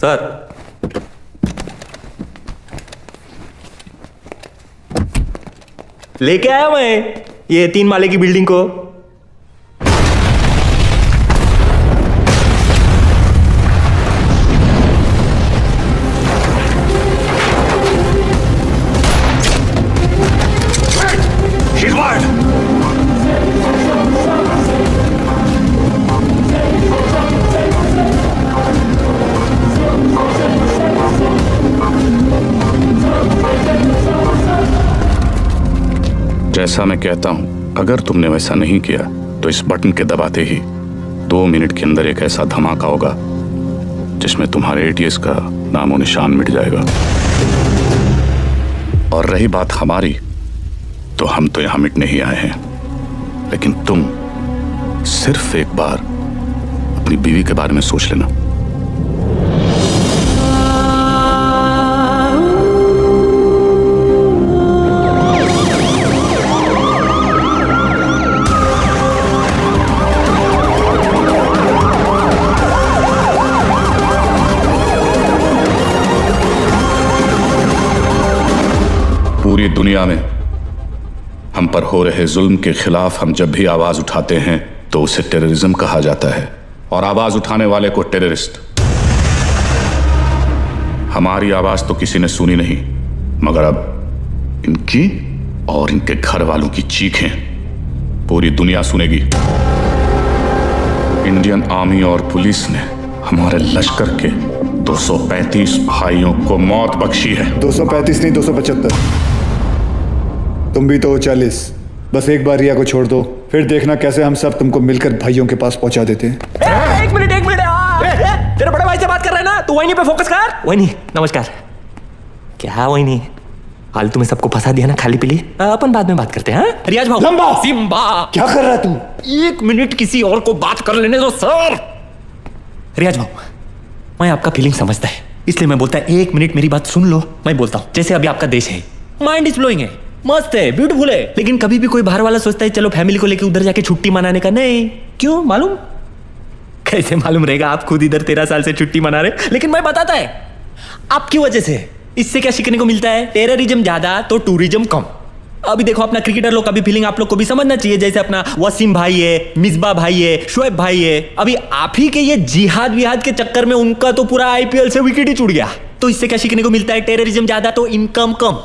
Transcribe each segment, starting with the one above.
Sir, लेके आया मैं ये 3 माले की बिल्डिंग को। She's wired. जैसा मैं कहता हूं, अगर तुमने वैसा नहीं किया तो इस बटन के दबाते ही 2 मिनट के अंदर एक ऐसा धमाका होगा जिसमें तुम्हारे एटीएस का नामो निशान मिट जाएगा। और रही बात हमारी, तो हम तो यहां मिटने ही आए हैं, लेकिन तुम सिर्फ एक बार अपनी बीवी के बारे में सोच लेना। पूरी दुनिया में हम पर हो रहे जुल्म के खिलाफ हम जब भी आवाज उठाते हैं तो उसे टेररिज्म कहा जाता है, और आवाज उठाने वाले को टेररिस्ट। हमारी आवाज तो किसी ने सुनी नहीं, मगर अब इनकी और इनके घर वालों की चीखें पूरी दुनिया सुनेगी। इंडियन आर्मी और पुलिस ने हमारे लश्कर के 235 भाइयों को मौत बख्शी है। 235 नहीं, 275। तुम भी तो 40। बस एक बार रिया को छोड़ दो, फिर देखना कैसे हम सब तुमको मिलकर भाइयों के पास पहुंचा देते हैं। एक मिनट तेरे बड़े भाई से बात कर रहा है ना, तू वही पे फोकस कर। वही नमस्कार। क्या वही नहीं फालतू में सबको फंसा दिया ना खाली पीली। अपन बाद में बात करते हैं। रियाज भाऊ। लंबा सिम्बा, क्या कर रहा है तू? 1 मिनट किसी और को बात कर लेने दो सर। रियाज भाऊ, मैं आपका फीलिंग समझता है, इसलिए मैं बोलता है 1 मिनट मेरी बात सुन लो। मैं बोलता हूँ जैसे अभी आपका देश है, माइंड इज ब्लोइंग है, मस्त है, ब्यूटीफुल है, लेकिन कभी भी कोई बाहर वाला सोचता है चलो फैमिली को लेके उधर जाके छुट्टी मनाने का। नहीं, क्यों मालूम? कैसे मालूम रहेगा? आप खुद इधर 13 साल से छुट्टी मना रहे, लेकिन मैं बताता है आपकी वजह से। इससे क्या सीखने को मिलता है? टेररिज्म ज्यादा तो टूरिज्म कम। अभी देखो अपना क्रिकेटर लोग का भी फीलिंग आप लोग को भी समझना चाहिए। जैसे अपना वसीम भाई है, मिसबा भाई है, शोएब भाई है, अभी आप ही के ये जिहाद विहाद के चक्कर में उनका तो पूरा आईपीएल से विकेट ही छूट गया। तो इससे क्या सीखने को मिलता है? टेररिज्म ज्यादा तो इनकम कम।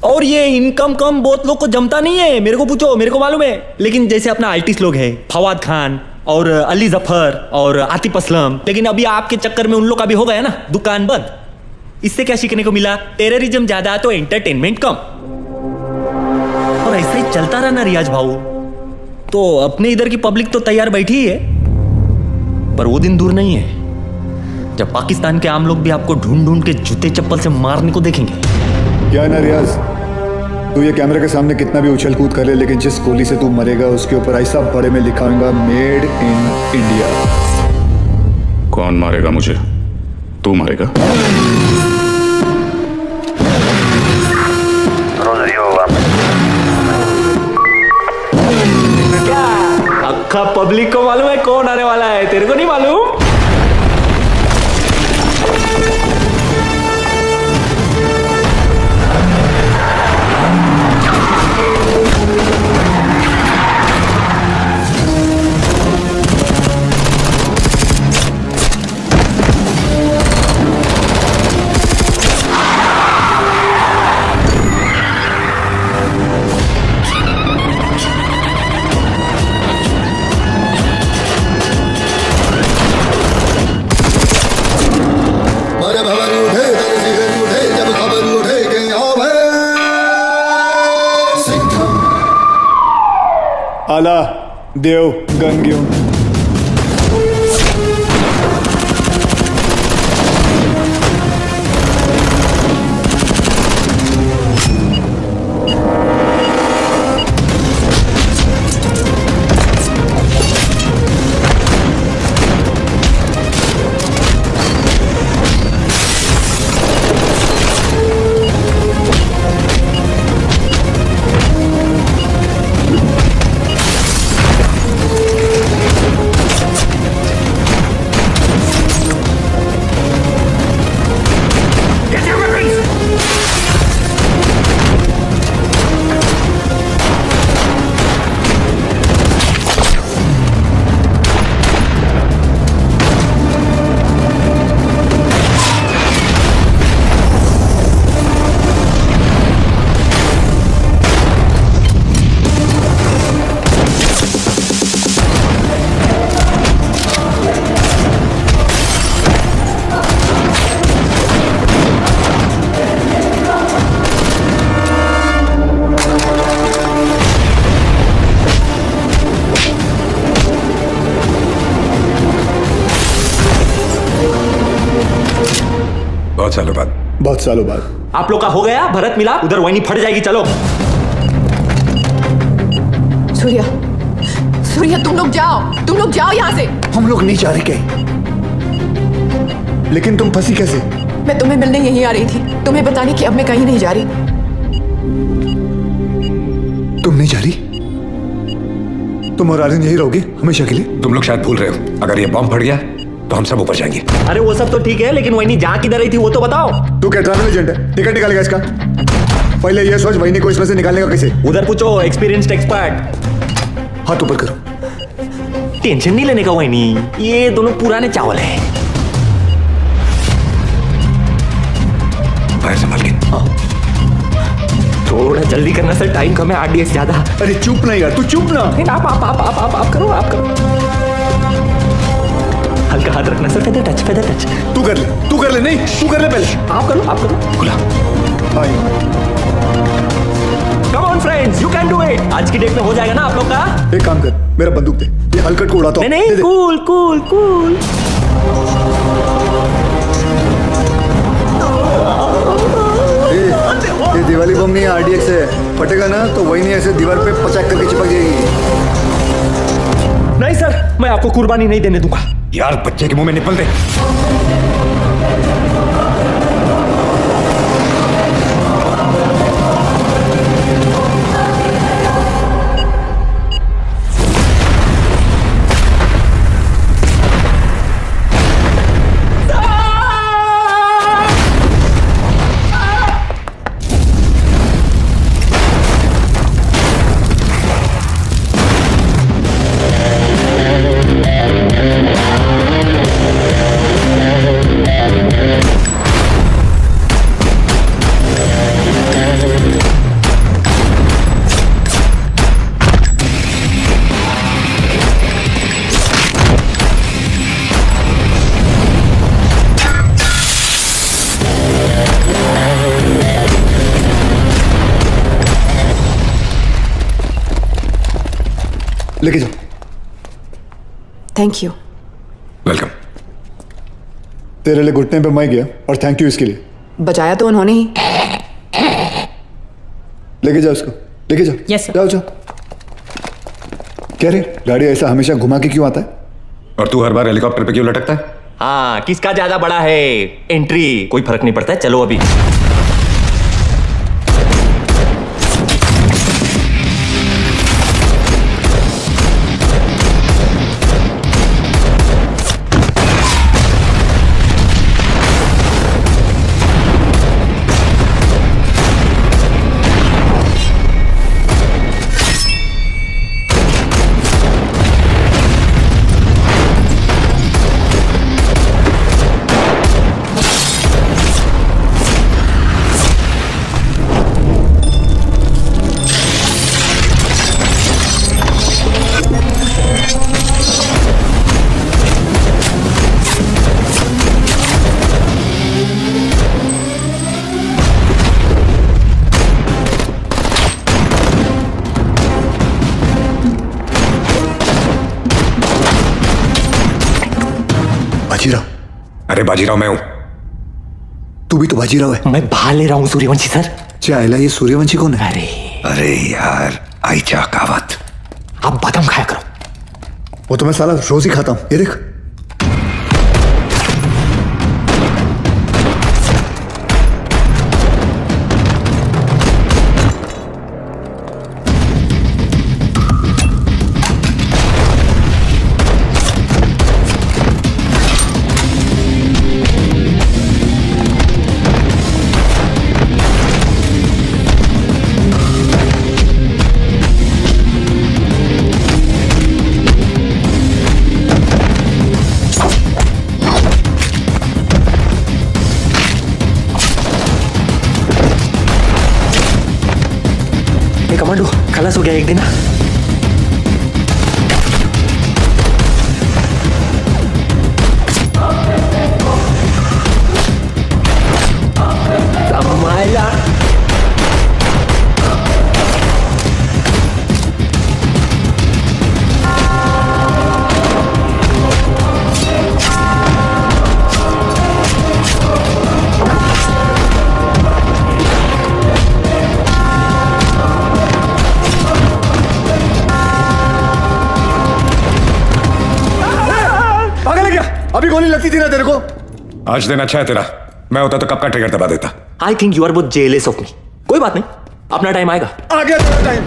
और ये इनकम कम बहुत लोग को जमता नहीं है, मेरे को पूछो, मेरे को मालूम है। लेकिन जैसे अपना आर्टिस्ट लोग है, फवाद खान और अली जफर और आतिफ असलम, लेकिन अभी आपके चक्कर में उन लोग का भी हो गया ना दुकान बंद। इससे क्या सीखने को मिला? टेररिज्म ज्यादा तो एंटरटेनमेंट कम। और ऐसा ही चलता रहा ना रियाज भाऊ, तो अपने इधर की पब्लिक तो तैयार बैठी ही है, पर वो दिन दूर नहीं है जब पाकिस्तान के आम लोग भी आपको ढूंढ ढूंढ के जूते चप्पल से मारने को देखेंगे। क्या है ना रियाज, तू ये कैमरे के सामने कितना भी उछल कूद कर ले, लेकिन जिस गोली से तू मरेगा उसके ऊपर ऐसा बड़े में लिखा होगा मेड इन इंडिया। कौन मारेगा मुझे? तू मारेगा? क्या अक्खा पब्लिक को मालूम है कौन आने वाला है? तेरे को नहीं मालूम? आला देव गंग्यू। सालों बाद। बहुत सालों बाद। आप लोग का हो गया, भरत मिला, उधर वही फट जाएगी। चलो सूर्या, सूर्या तुम लोग जाओ यहाँ से। हम लोग नहीं जा रहे कहीं। लेकिन तुम फंसी कैसे? मैं तुम्हें मिलने यहीं आ रही थी, तुम्हें बताने कि अब मैं कहीं नहीं जा रही। तुम नहीं जा रही? तुम और आर्यन यही रहोगे हमेशा के लिए? तुम लोग शायद भूल रहे हो, अगर ये बॉम्ब फट गया तो हम सब ऊपर जाएंगे। अरे वो सब तो ठीक है, लेकिन वही जहाँ किधर रही थी वो तो बताओ। तू क्या ट्रैवल एजेंट है? टिकट निकालेगा इसका? पहले ये सोच वही को इसमें से निकालने का कैसे। उधर पूछो एक्सपीरियंस्ड एक्सपर्ट। हाथ ऊपर करो। टेंशन नहीं लेने का वही, ये दोनों पुराने चावल है। पैर संभाल के। थोड़ा जल्दी करना सर, टाइम कम है, RDX ज्यादा। अरे चुप नहीं यार, तू चुप ना। आप करो। हल्का हाथ रखना सर, फेदर टच। तू कर ले, नहीं तू कर ले पहले। आप करो। खुला। Come on friends, you can do it. आज की डेट में हो जाएगा ना आप लोग का। एक काम कर, मेरा बंदूक दे, ये हलकट को उड़ाता हूं। नहीं, कूल। ये दिवाली बम नहीं है, RDX है। फटेगा ना तो वही नहीं ऐसे दीवार पे पचाक करके चिपक जाएगी। नहीं सर, मैं आपको कुर्बानी नहीं देने दूंगा। यार बच्चे के मुंह में निपल दे। लेके जाओ। Thank you. वेलकम। तेरे लिए घुटने पे मैं गया और थैंक यू इसके लिए। बचाया तो उन्होंने ही। लेके जाओ इसको, लेके जाओ। Yes, sir. जाओ। क्या रे, गाड़ी ऐसा हमेशा घुमा के क्यों आता है? और तू हर बार हेलीकॉप्टर पे क्यों लटकता है? हाँ, किसका ज्यादा बड़ा है एंट्री, कोई फर्क नहीं पड़ता है। चलो अभी। बाजीराव। अरे बाजीराव मैं हूं। तू भी तो बाजीराव है। मैं बाहर ले रहा हूँ सूर्यवंशी सर। चाइला, ये सूर्यवंशी कौन है? अरे यार आइचा कावत। आप बादाम खाया करो। वो तो मैं साला रोज ही खाता हूं, ये देख। कमांडो खलास हो गया एक दिन। संभाला। गोली लगती थी ना तेरे को। आज दिन अच्छा है तेरा, मैं होता तो कब का ट्रिगर दबा देता। I think you are both jealous of me. कोई बात नहीं, अपना टाइम आएगा। आ गया तेरा टाइम।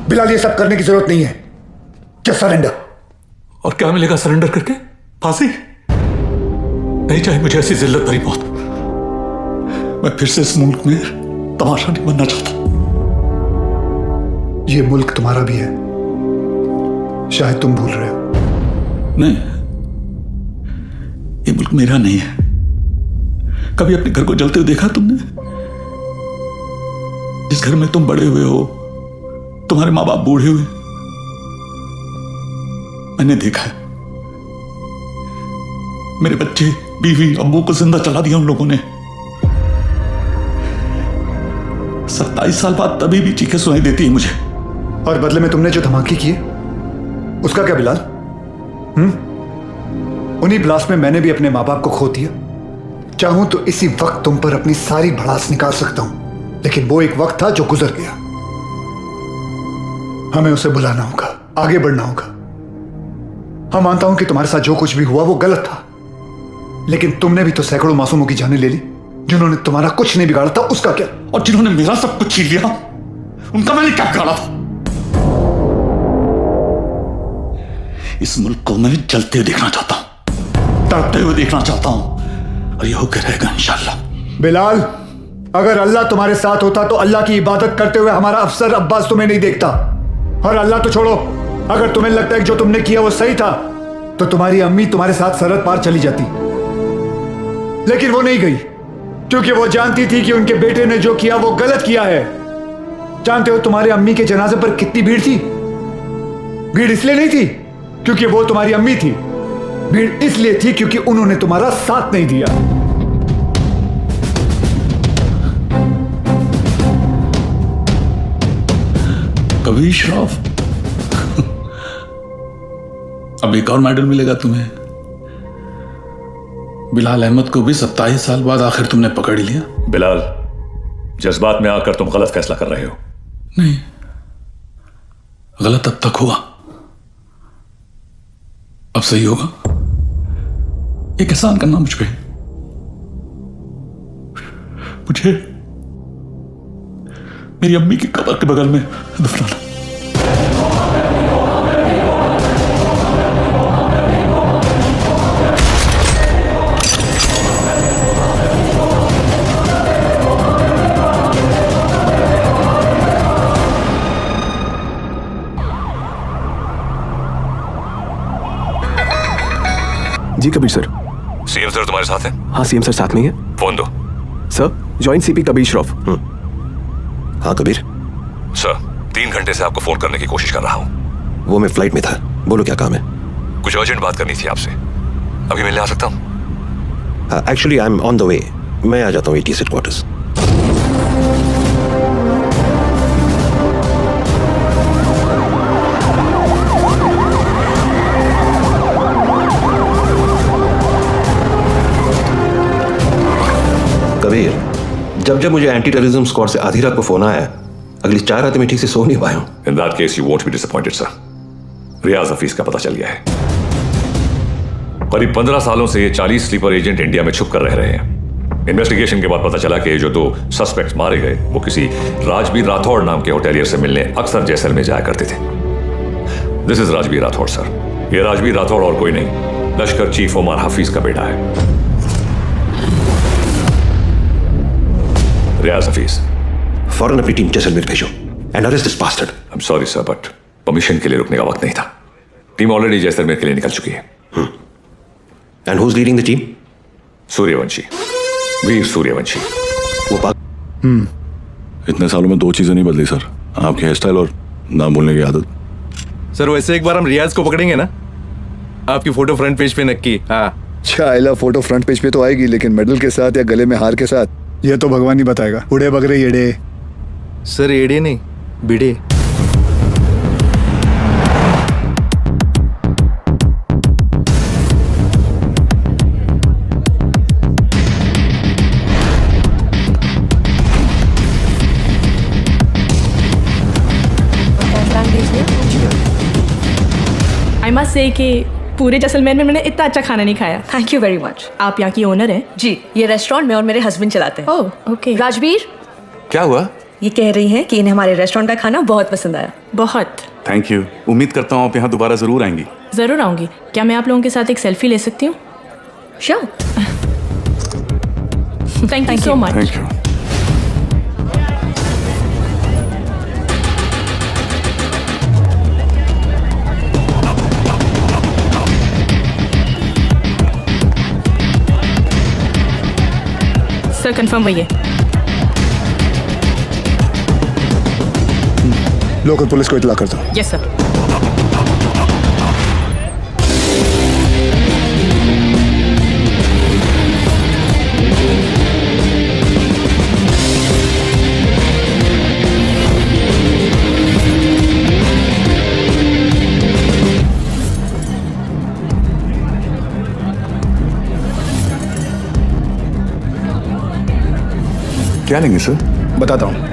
बिलाल, ये सब करने की जरूरत नहीं है। Just surrender. और क्या मिलेगा सरेंडर करके? फांसी? नहीं चाहिए मुझे ऐसी जिल्लत भरी मौत। मैं फिर से इस मुल्क में तमाशा नहीं बनना चाहता। ये मुल्क तुम्हारा भी है, शायद तुम भूल रहे हो। नहीं, ये मुल्क मेरा नहीं है। कभी अपने घर को जलते हुए देखा तुमने? जिस घर में तुम बड़े हुए हो, तुम्हारे माँ बाप बूढ़े हुए, मैंने देखा है। मेरे बच्चे, बीवी, अम्मू को जिंदा चला दिया उन लोगों ने। 27 साल बाद तभी भी चीखें सुनाई देती है मुझे। और बदले में तुमने जो धमाके किए, उसका क्या बिलाल? उन्हीं ब्लास्ट में मैंने भी अपने माँ बाप को खो दिया। चाहूं तो इसी वक्त तुम पर अपनी सारी भड़ास निकाल सकता हूं, लेकिन वो एक वक्त था जो गुजर गया। हमें उसे बुलाना होगा, आगे बढ़ना होगा। हाँ, मानता हूं कि तुम्हारे साथ जो कुछ भी हुआ वो गलत था, लेकिन तुमने भी तो सैकड़ों मासूमों की जानें ले ली। जिन्होंने तुम्हारा कुछ नहीं बिगाड़ा था, उसका क्या? और जिन्होंने मेरा सब कुछ छीन लिया, उनका मैंने क्या बिगाड़ा था? इस मुल्क को मैं जलते हुए देखना चाहता हूं, तड़पते हुए देखना चाहता हूं, और ये होकर रहेगा इंशाल्लाह। बिलाल, अगर अल्लाह तुम्हारे साथ होता तो अल्लाह की इबादत करते हुए हमारा अफसर अब्बास तुम्हें नहीं देखता। और अल्लाह तो छोड़ो, अगर तुम्हें लगता है कि जो तुमने किया वो सही था, तो तुम्हारी अम्मी तुम्हारे साथ सरहद पार चली जाती। लेकिन वो नहीं गई, क्योंकि वो जानती थी कि उनके बेटे ने जो किया वो गलत किया है। जानते हो तुम्हारे अम्मी के जनाजे पर कितनी भीड़ थी? भीड़ इसलिए नहीं थी क्योंकि वो तुम्हारी अम्मी थी, भीड़ इसलिए थी क्योंकि उन्होंने तुम्हारा साथ नहीं दिया। कभी श्रॉफ, अब एक और मेडल मिलेगा तुम्हें। बिलाल अहमद को भी 27 साल बाद आखिर तुमने पकड़ ही लिया। बिलाल, जज्बात में आकर तुम गलत फैसला कर रहे हो। नहीं, गलत अब तक हुआ, अब सही होगा। एक एहसान करना मुझ पे, मुझे मेरी अम्मी की कब्र के बगल में दफनाना। जी कबीर सर। सीएम सर तुम्हारे साथ है? हाँ सीएम सर साथ में ही है। फोन दो। Sir joint CP Kabir Shroff. हाँ कबीर, सर 3 घंटे से आपको फोन करने की कोशिश कर रहा हूँ। वो मैं फ्लाइट में था, बोलो क्या काम है? कुछ अर्जेंट बात करनी थी आपसे, अभी मिलने आ सकता हूँ? Actually I am on the way, मैं आ जाता हूँ ATS हेडक्वार्टर्स। कबीर, जब जब मुझे एंटी टेररिज्म स्क्वाड से आधी रात को फोन आया, अगली 4 रातें मैं ठीक से सो नहीं पाया हूं। In that case you won't be disappointed sir. Riyaz Hafeez का पता चल गया है। करीब 15 सालों से ये 40 स्लीपर एजेंट इंडिया में छुप कर रह रहे हैं। इन्वेस्टिगेशन के बाद पता चला कि जो 2 सस्पेक्ट्स मारे गए वो किसी राजबीर राठौड़ नाम के होटेलियर से मिलने अक्सर जैसलमेर जाया करते थे। This is Rajbir Rathore sir. ये राजबीर राठौड़ और कोई नहीं, लश्कर चीफ उमर हफीज का बेटा है। रियाज हफीज, फौरन अपनी टीम जैसलमेर भेजो and arrest this bastard. I am sorry sir, but permission के लिए रुकने का वक्त नहीं था। टीम ऑलरेडी जैसलमेर के लिए निकल चुकी है। And who is leading the team? Suryavanshi, Veer Suryavanshi. वो इतने सालों में 2 चीजें नहीं बदली सर, आपकी हेयर स्टाइल और नाम बोलने की आदत। सर वैसे एक बार हम रियाज को पकड़ेंगे ना, आपकी फोटो फ्रंट पेज पे नक्की। हाँ चाइला फोटो फ्रंट पेज पे तो आएगी, लेकिन मेडल के साथ या गले में हार के साथ ये तो भगवान ही बताएगा। उड़े बगरे येड़े। सर एड़े नहीं, बिड़े। आई मस्ट से कि पूरे जैसलमेर में मैंने इतना अच्छा खाना नहीं खाया। Thank you very much. आप यहाँ की ओनर हैं? जी, ये रेस्टोरेंट में और मेरे हस्बैंड चलाते हैं। Oh okay. राजबीर, क्या हुआ? ये कह रही हैं कि इन्हें हमारे रेस्टोरेंट का खाना बहुत पसंद आया। बहुत। थैंक यू, उम्मीद करता हूँ आप यहाँ दोबारा जरूर आएंगी। ज़रूर आऊँगी। क्या मैं आप लोगों के साथ एक सेल्फी ले सकती हूँ? Sure. Thank you so much. Thank you. Sir confirm भैया। लोकल पुलिस को इतला कर दो। Yes sir. क्या लेंगे सर? बताता हूँ।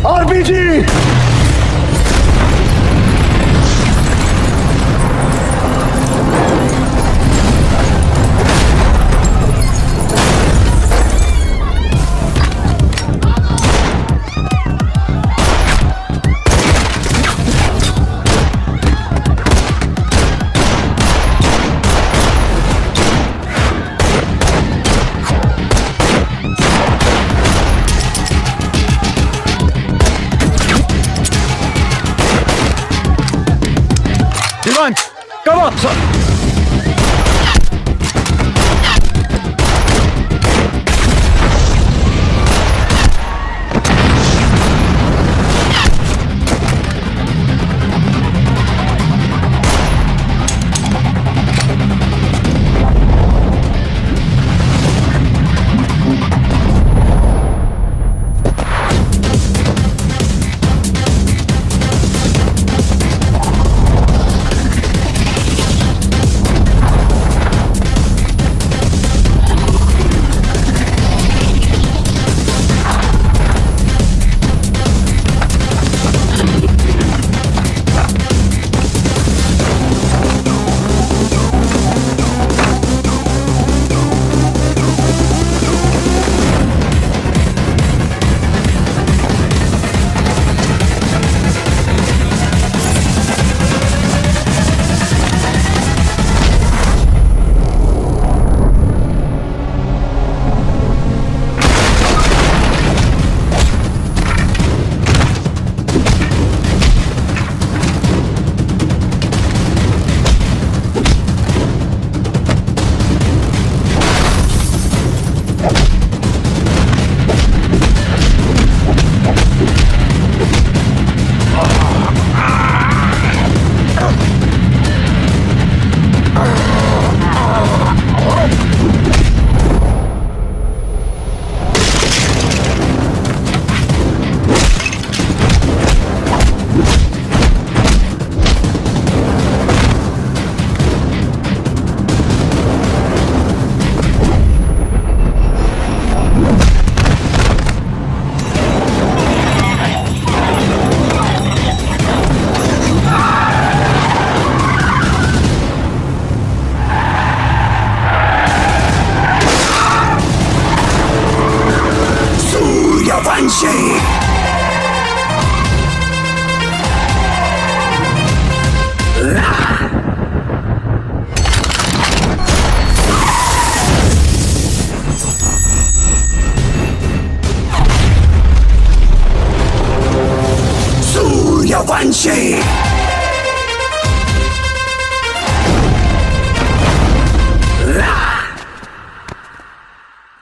आरपीजी। Come on, sir.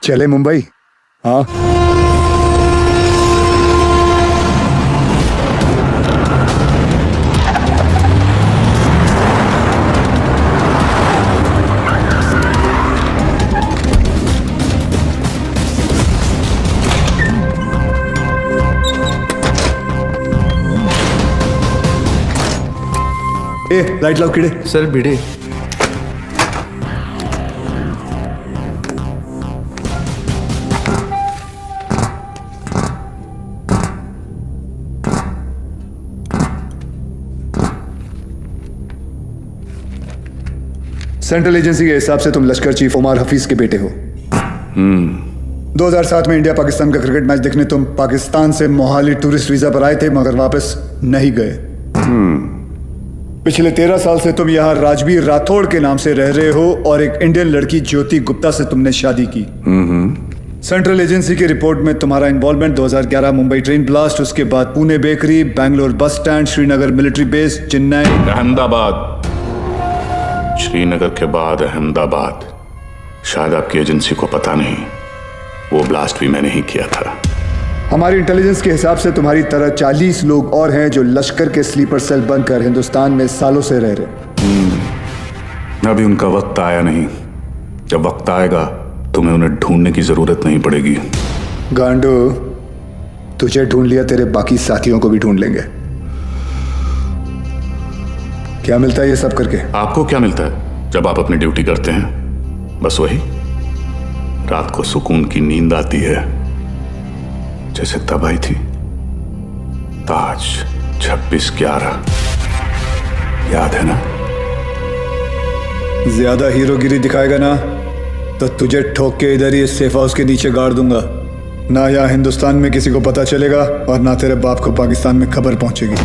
चले मुंबई। हाँ, ए लाइट लाओ कीड़े। सर भिड़े। सेंट्रल एजेंसी के हिसाब से तुम लश्कर चीफ उमर हफीज के बेटे हो। 2007 में इंडिया पाकिस्तान का क्रिकेट मैच देखने तुम पाकिस्तान से मोहाली टूरिस्ट वीजा पर आए थे, मगर वापस नहीं गए। पिछले 13 साल से तुम यहाँ राजवीर राठौड़ के नाम से रह रहे हो और एक इंडियन लड़की ज्योति गुप्ता से तुमने शादी की। सेंट्रल एजेंसी की रिपोर्ट में तुम्हारा इन्वॉल्वमेंट 2011 मुंबई ट्रेन ब्लास्ट, उसके बाद Pune bakery, Bangalore bus stand, Srinagar military base, Chennai, Ahmedabad, Srinagar के बाद अहमदाबाद। शायद आपकी एजेंसी को पता नहीं, वो ब्लास्ट भी मैंने ही किया था। हमारी इंटेलिजेंस के हिसाब से तुम्हारी तरह 40 लोग और हैं जो लश्कर के स्लीपर सेल बनकर हिंदुस्तान में सालों से रह रहे। अभी उनका वक्त आया नहीं। जब वक्त आएगा तुम्हें उन्हें ढूंढने की जरूरत नहीं पड़ेगी। गांडू, तुझे ढूंढ लिया, तेरे बाकी साथियों को भी ढूंढ लेंगे। क्या मिलता है ये सब करके? आपको क्या मिलता है जब आप अपनी ड्यूटी करते हैं? बस वही, रात को सुकून की नींद आती है, जैसे तब आई थी ताज 26/11, याद है ना? ज्यादा हीरोगिरी दिखाएगा ना तो तुझे ठोक के इधर ही सेफ हाउस के नीचे गाड़ दूंगा। ना यहाँ हिंदुस्तान में किसी को पता चलेगा और ना तेरे बाप को पाकिस्तान में खबर पहुंचेगी।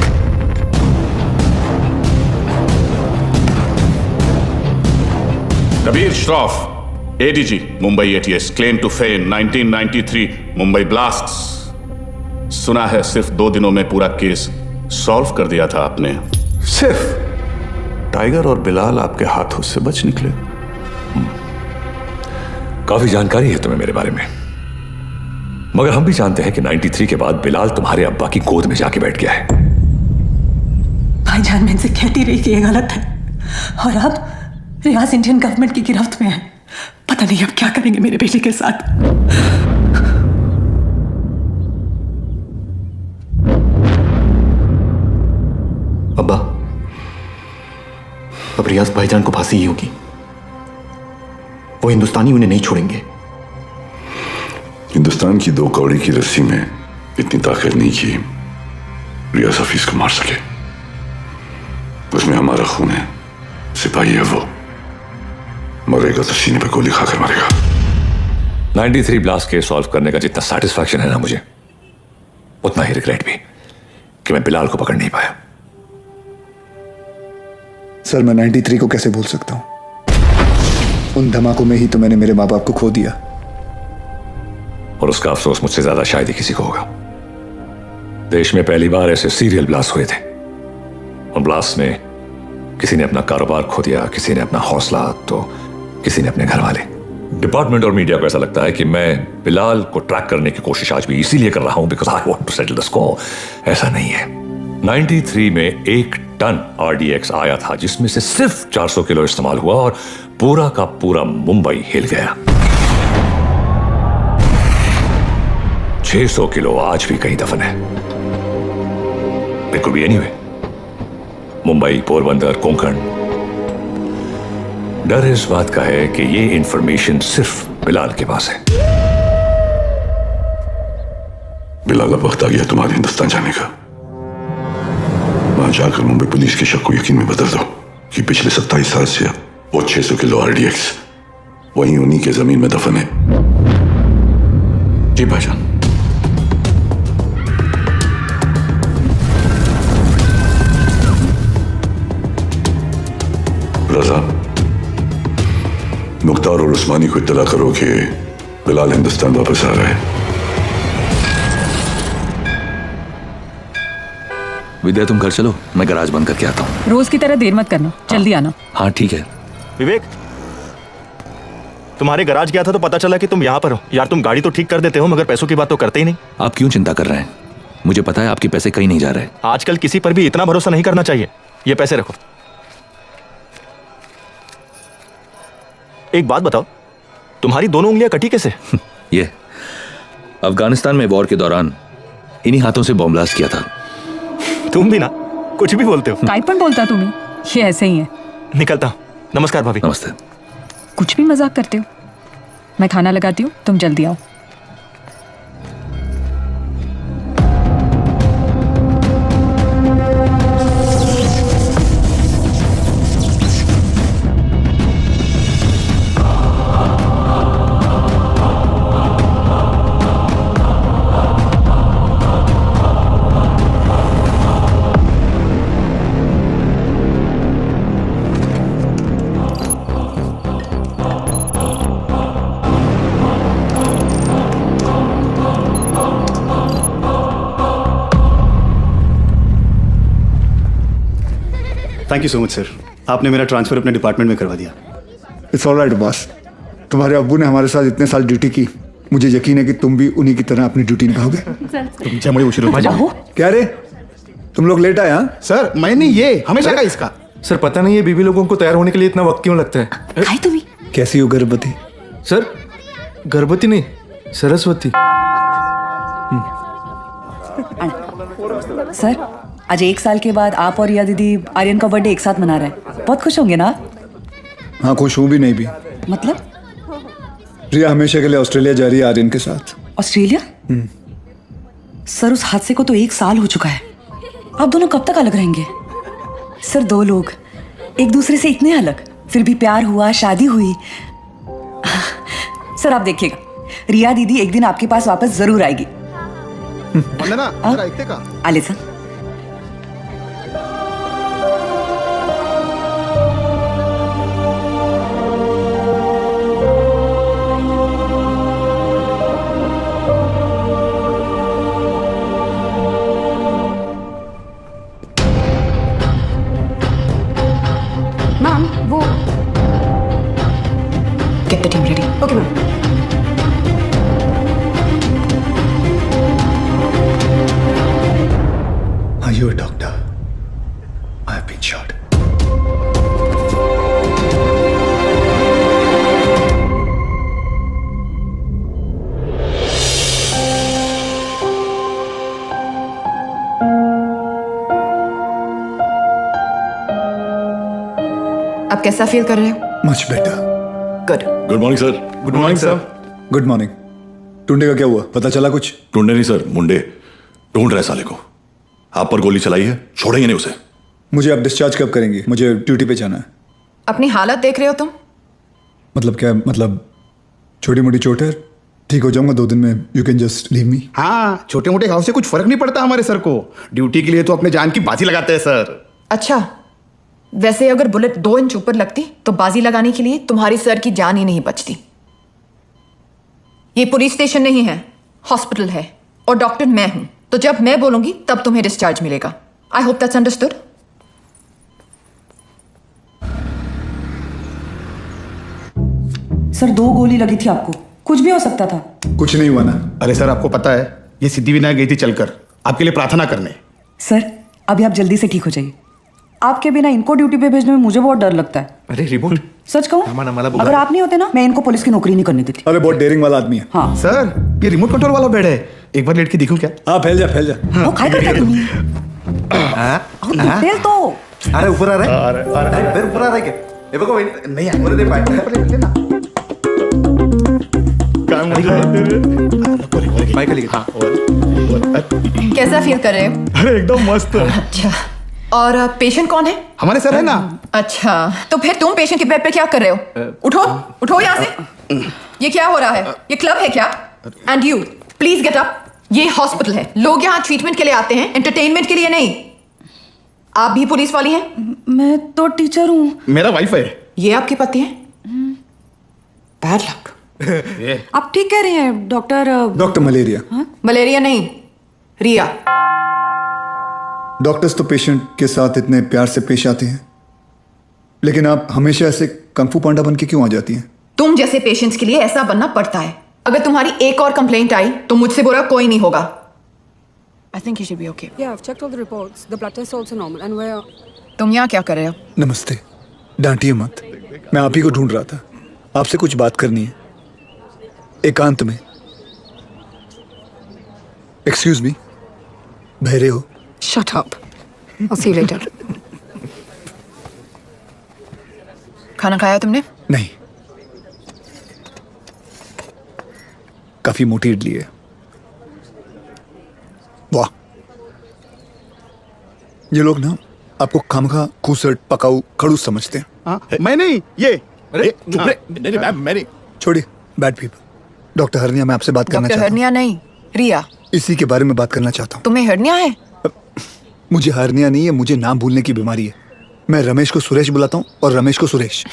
Kabir Shroff, ADG, Mumbai ATS, claim to fame 1993 Mumbai blasts. सुना है सिर्फ 2 दिनों में पूरा केस सॉल्व कर दिया था आपने। सिर्फ टाइगर और बिलाल आपके हाथों से बच निकले। काफी जानकारी है तुम्हें मेरे बारे में, मगर हम भी जानते हैं कि 93 के बाद बिलाल तुम्हारे अब्बा की गोद में जाके बैठ गया है। भाईजान, मैं इनसे कहती रही कि ये गलत है और अब रियाज इंडियन गवर्नमेंट की गिरफ्त में है। पता नहीं अब क्या करेंगे मेरे बेटे के साथ। अब्बा, अब रियाज भाईजान को फांसी ही होगी। वो हिंदुस्तानी उन्हें नहीं छोड़ेंगे। हिंदुस्तान की 2 कौड़ी की रस्सी में इतनी ताकत नहीं कि रियाज हफीज को मार सके। उसमें हमारा खून है, सिपाही है वो, मरेगा तो सीने पे गोली खाकर मरेगा। 93 ब्लास्ट केस सॉल्व करने का जितना सेटिस्फैक्शन है ना मुझे, उतना ही रिग्रेट भी कि मैं बिलाल को पकड़ नहीं पाया। सर, मैं 93 को कैसे भूल सकता हूं? उन धमाकों में ही तो मैंने मेरे माँ बाप को खो दिया। और उसका अफसोस मुझसे ज्यादा शायद ही किसी को होगा। देश में पहली बार ऐसे सीरियल ब्लास्ट हुए थे, और ब्लास्ट में किसी ने अपना कारोबार खो दिया, किसी ने अपना हौसला, तो किसी ने अपने घर वाले। डिपार्टमेंट और मीडिया को ऐसा लगता है कि मैं बिलाल को ट्रैक करने की कोशिश आज भी इसीलिए कर रहा हूं because I want to settle the score. ऐसा नहीं है। 93 में 1 टन RDX आया था, जिसमें से सिर्फ 400 किलो इस्तेमाल हुआ और पूरा का पूरा मुंबई हिल गया। 600 किलो आज भी कहीं दफन है। It could be anyway, Mumbai, Porbandar, Konkan. डर इस बात का है कि ये इंफॉर्मेशन सिर्फ बिलाल के पास है। बिलाल, अब वक्त आ गया तुम्हारे हिंदुस्तान जाने का। वहां जाकर मुंबई पुलिस के शक को यकीन में बदल दो कि पिछले 27 साल से वो 600 किलो RDX वहीं उन्हीं के जमीन में दफन है। जी भाईजान। रजा, मुख्तार और उस्मानी को इत्तला करो कि बिलाल हिंदुस्तान वापस आ रहा है। विद्या तुम घर चलो, मैं गैराज बंद करके आता हूँ। रोज की तरह देर मत करना, जल्दी आना। हाँ ठीक है। विवेक, तुम्हारे गराज गया था तो पता चला कि तुम यहाँ पर हो। यार तुम गाड़ी तो ठीक कर देते हो मगर पैसों की बात तो करते ही नहीं। आप क्यों चिंता कर रहे हैं? मुझे पता है आपके पैसे कहीं नहीं जा रहे। आजकल किसी पर भी इतना भरोसा नहीं करना चाहिए। ये पैसे रखो। एक बात बताओ, तुम्हारी दोनों उंगलियां कटी कैसे? ये अफगानिस्तान में वॉर के दौरान इन्हीं हाथों से बॉम्ब ब्लास्ट किया था। तुम भी ना कुछ भी बोलते हो। काइपन बोलता तुम्हें, ये ऐसे ही है। निकलता हूं। नमस्कार भाभी। नमस्ते। कुछ भी मजाक करते हो। मैं खाना लगाती हूँ, तुम जल्दी आओ। Thank you so much sir, आपने मेरा ट्रांसफर अपने डिपार्टमेंट में करवा दिया। इट्स ऑल राइट बॉस, तुम्हारे अब्बू ने हमारे साथ इतने साल ड्यूटी की, मुझे यकीन है कि तुम भी उन्हीं की तरह अपनी ड्यूटी निभाओगे। तुम मुझे उछलो। क्या रे, तुम लोग लेट आए? हाँ सर मैंने ये हमेशा का इसका। सर पता नहीं ये बीबी लोगों को तैयार होने के लिए इतना वक्त क्यों लगता है? खाई तुम्हें? कैसी हो गर्भवती? सर गर्भवती नहीं, सरस्वती। सर आज 1 साल के बाद आप और रिया दीदी आर्यन का बर्थडे एक साथ मना रहे हैं, बहुत खुश होंगे ना? हाँ खुश हूँ भी नहीं भी। मतलब? रिया हमेशा के लिए ऑस्ट्रेलिया जा रही है आर्यन के साथ। ऑस्ट्रेलिया? सर उस हादसे को तो 1 साल हो चुका है, आप दोनों कब तक अलग रहेंगे? सर 2 लोग एक दूसरे से इतने अलग, फिर भी प्यार हुआ, शादी हुई। सर आप देखिएगा, रिया दीदी एक दिन आपके पास वापस जरूर आएगी। आले सर। मैम वो get the team ready. Okay ma'am. Are you a doctor? I have been shot. आप कैसा फील कर रहे हो? Much better. Good. Good morning sir. Good morning sir. Good morning. Tunde का क्या हुआ, पता चला कुछ? ढूंढे नहीं सर, मुंडे ढूंढ रहे साले को। आप पर गोली चलाई है, छोड़ेंगे नहीं उसे। मुझे आप डिस्चार्ज कब करेंगे? मुझे ड्यूटी पे जाना है। अपनी हालत देख रहे हो तुम? मतलब क्या? मतलब छोटी मोटी चोट है, ठीक हो जाऊंगा 2 दिन में। You can just leave me. हाँ छोटे मोटे घाव से कुछ फर्क नहीं पड़ता हमारे सर को। ड्यूटी के लिए तो अपने जान की बाजी लगाते हैं सर। अच्छा, वैसे अगर बुलेट 2 इंच ऊपर लगती तो बाजी लगाने के लिए तुम्हारी सर की जान ही नहीं बचती। ये पुलिस स्टेशन नहीं है, हॉस्पिटल है, और डॉक्टर मैं हूं, तो जब मैं बोलूंगी तब तुम्हें डिस्चार्ज मिलेगा। I hope that's understood. Sir 2 गोली लगी थी आपको, कुछ भी हो सकता था। कुछ नहीं हुआ ना? अरे सर आपको पता है ये सिद्धिविनायक गई थी चलकर आपके लिए प्रार्थना करने। सर अभी आप जल्दी से ठीक हो जाइए, आपके बिना इनको ड्यूटी पे भेजने में मुझे बहुत डर लगता है। अरे रिमोट सच कहूँ, अगर आप नहीं होते ना, मैं इनको पुलिस की नौकरी नहीं करने देती। अरे बहुत डेयरिंग वाला आदमी है। हाँ सर ये रिमोट कंट्रोल वाला बेड है, एक बार लेट के दिखूं क्या? हाँ फैल जा फैल जा। वो खाई करता तुम्हें। तेल तो अरे ऊपर आ रहा है, अरे ऊपर आ रहा है क्या? ये देखो नहीं आ दे पाए। कैसा फील कर रहे हो? अरे एकदम मस्त। अच्छा, और पेशेंट कौन है? हमारे सर है ना। अच्छा, तो फिर तुम पेशेंट के बेड पे क्या कर रहे हो? उठो उठो यहाँ से। ये क्या हो रहा है? ये क्लब है क्या? And you please get up. ये हॉस्पिटल है, लोग यहाँ ट्रीटमेंट के लिए आते हैं, एंटरटेनमेंट के लिए नहीं। आप भी पुलिस वाली हैं? मैं तो टीचर हूँ। मेरा वाइफ है। ये आपके पति हैं? Bad luck. आप ठीक कह रहे हैं डॉक्टर। Doctor malaria. मलेरिया नहीं, रिया। डॉक्टर्स तो पेशेंट के साथ इतने प्यार से पेश आते हैं, लेकिन आप हमेशा ऐसे कंफू पांडा बन के क्यों आ जाती हैं? तुम जैसे पेशेंट्स के लिए ऐसा बनना पड़ता है। अगर तुम्हारी एक और कंप्लेंट आई तो मुझसे बुरा कोई नहीं होगा। I think you should be okay. Yeah, I've checked all the reports. The blood test is also normal. And we're... तुम यहाँ क्या कर रहे हो? नमस्ते, डांटिए मत। मैं आप ही को ढूंढ रहा था। आपसे कुछ बात करनी है, एकांत में। एक्सक्यूज मी, बहरे हो? Shut up. I'll see you later. खाना खाया तुमने? नहीं, काफी मोटी इडली है। वाह, ये लोग ना आपको खामखा खूसट पकाऊ खड़ूस समझते हैं। मैं नहीं, ये। अरे नहीं मैं नहीं। छोड़िए, बैड पीपल। डॉक्टर हरनिया, मैं आपसे बात करना डॉक्टर चाहता हूँ। हरनिया नहीं, रिया। इसी के बारे में बात करना चाहता हूँ। तुम्हें हरनिया है? मुझे हरनिया नहीं है, मुझे नाम भूलने की बीमारी है। मैं रमेश को सुरेश बुलाता हूँ और रमेश को सुरेश।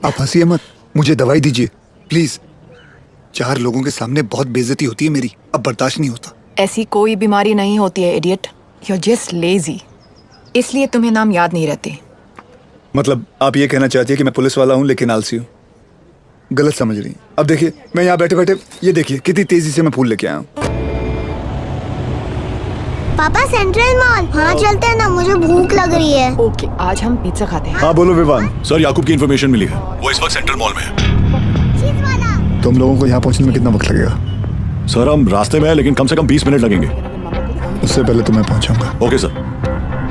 आप हंसिए मत, मुझे दवाई दीजिए प्लीज। 4 लोगों के सामने बहुत बेइज्जती होती है मेरी, अब बर्दाश्त नहीं होता। ऐसी कोई बीमारी नहीं होती है इडियट। You're just lazy। इसलिए तुम्हें नाम याद नहीं रहते। मतलब आप ये कहना चाहती है कि मैं पुलिस वाला हूँ लेकिन आलसी हूँ? गलत समझ रही हैं। अब देखिए, मैं यहाँ बैठे बैठे ये देखिए कितनी तेजी से मैं फूल लेके आया हूँ। पापा सेंट्रल मॉल। हाँ चलते हैं ना, मुझे भूख लग रही है। ओके, आज हम पिज्जा खाते हैं। हाँ बोलो विवान। सर, याकूब की इन्फॉर्मेशन मिली है, वो इस वक्त सेंट्रल मॉल में है। तुम लोगों को यहाँ पहुँचने में कितना वक्त लगेगा? सर, हम रास्ते में हैं, लेकिन कम से कम 20 मिनट लगेंगे। उससे पहले तो मैं पहुँचाऊंगा। Okay sir.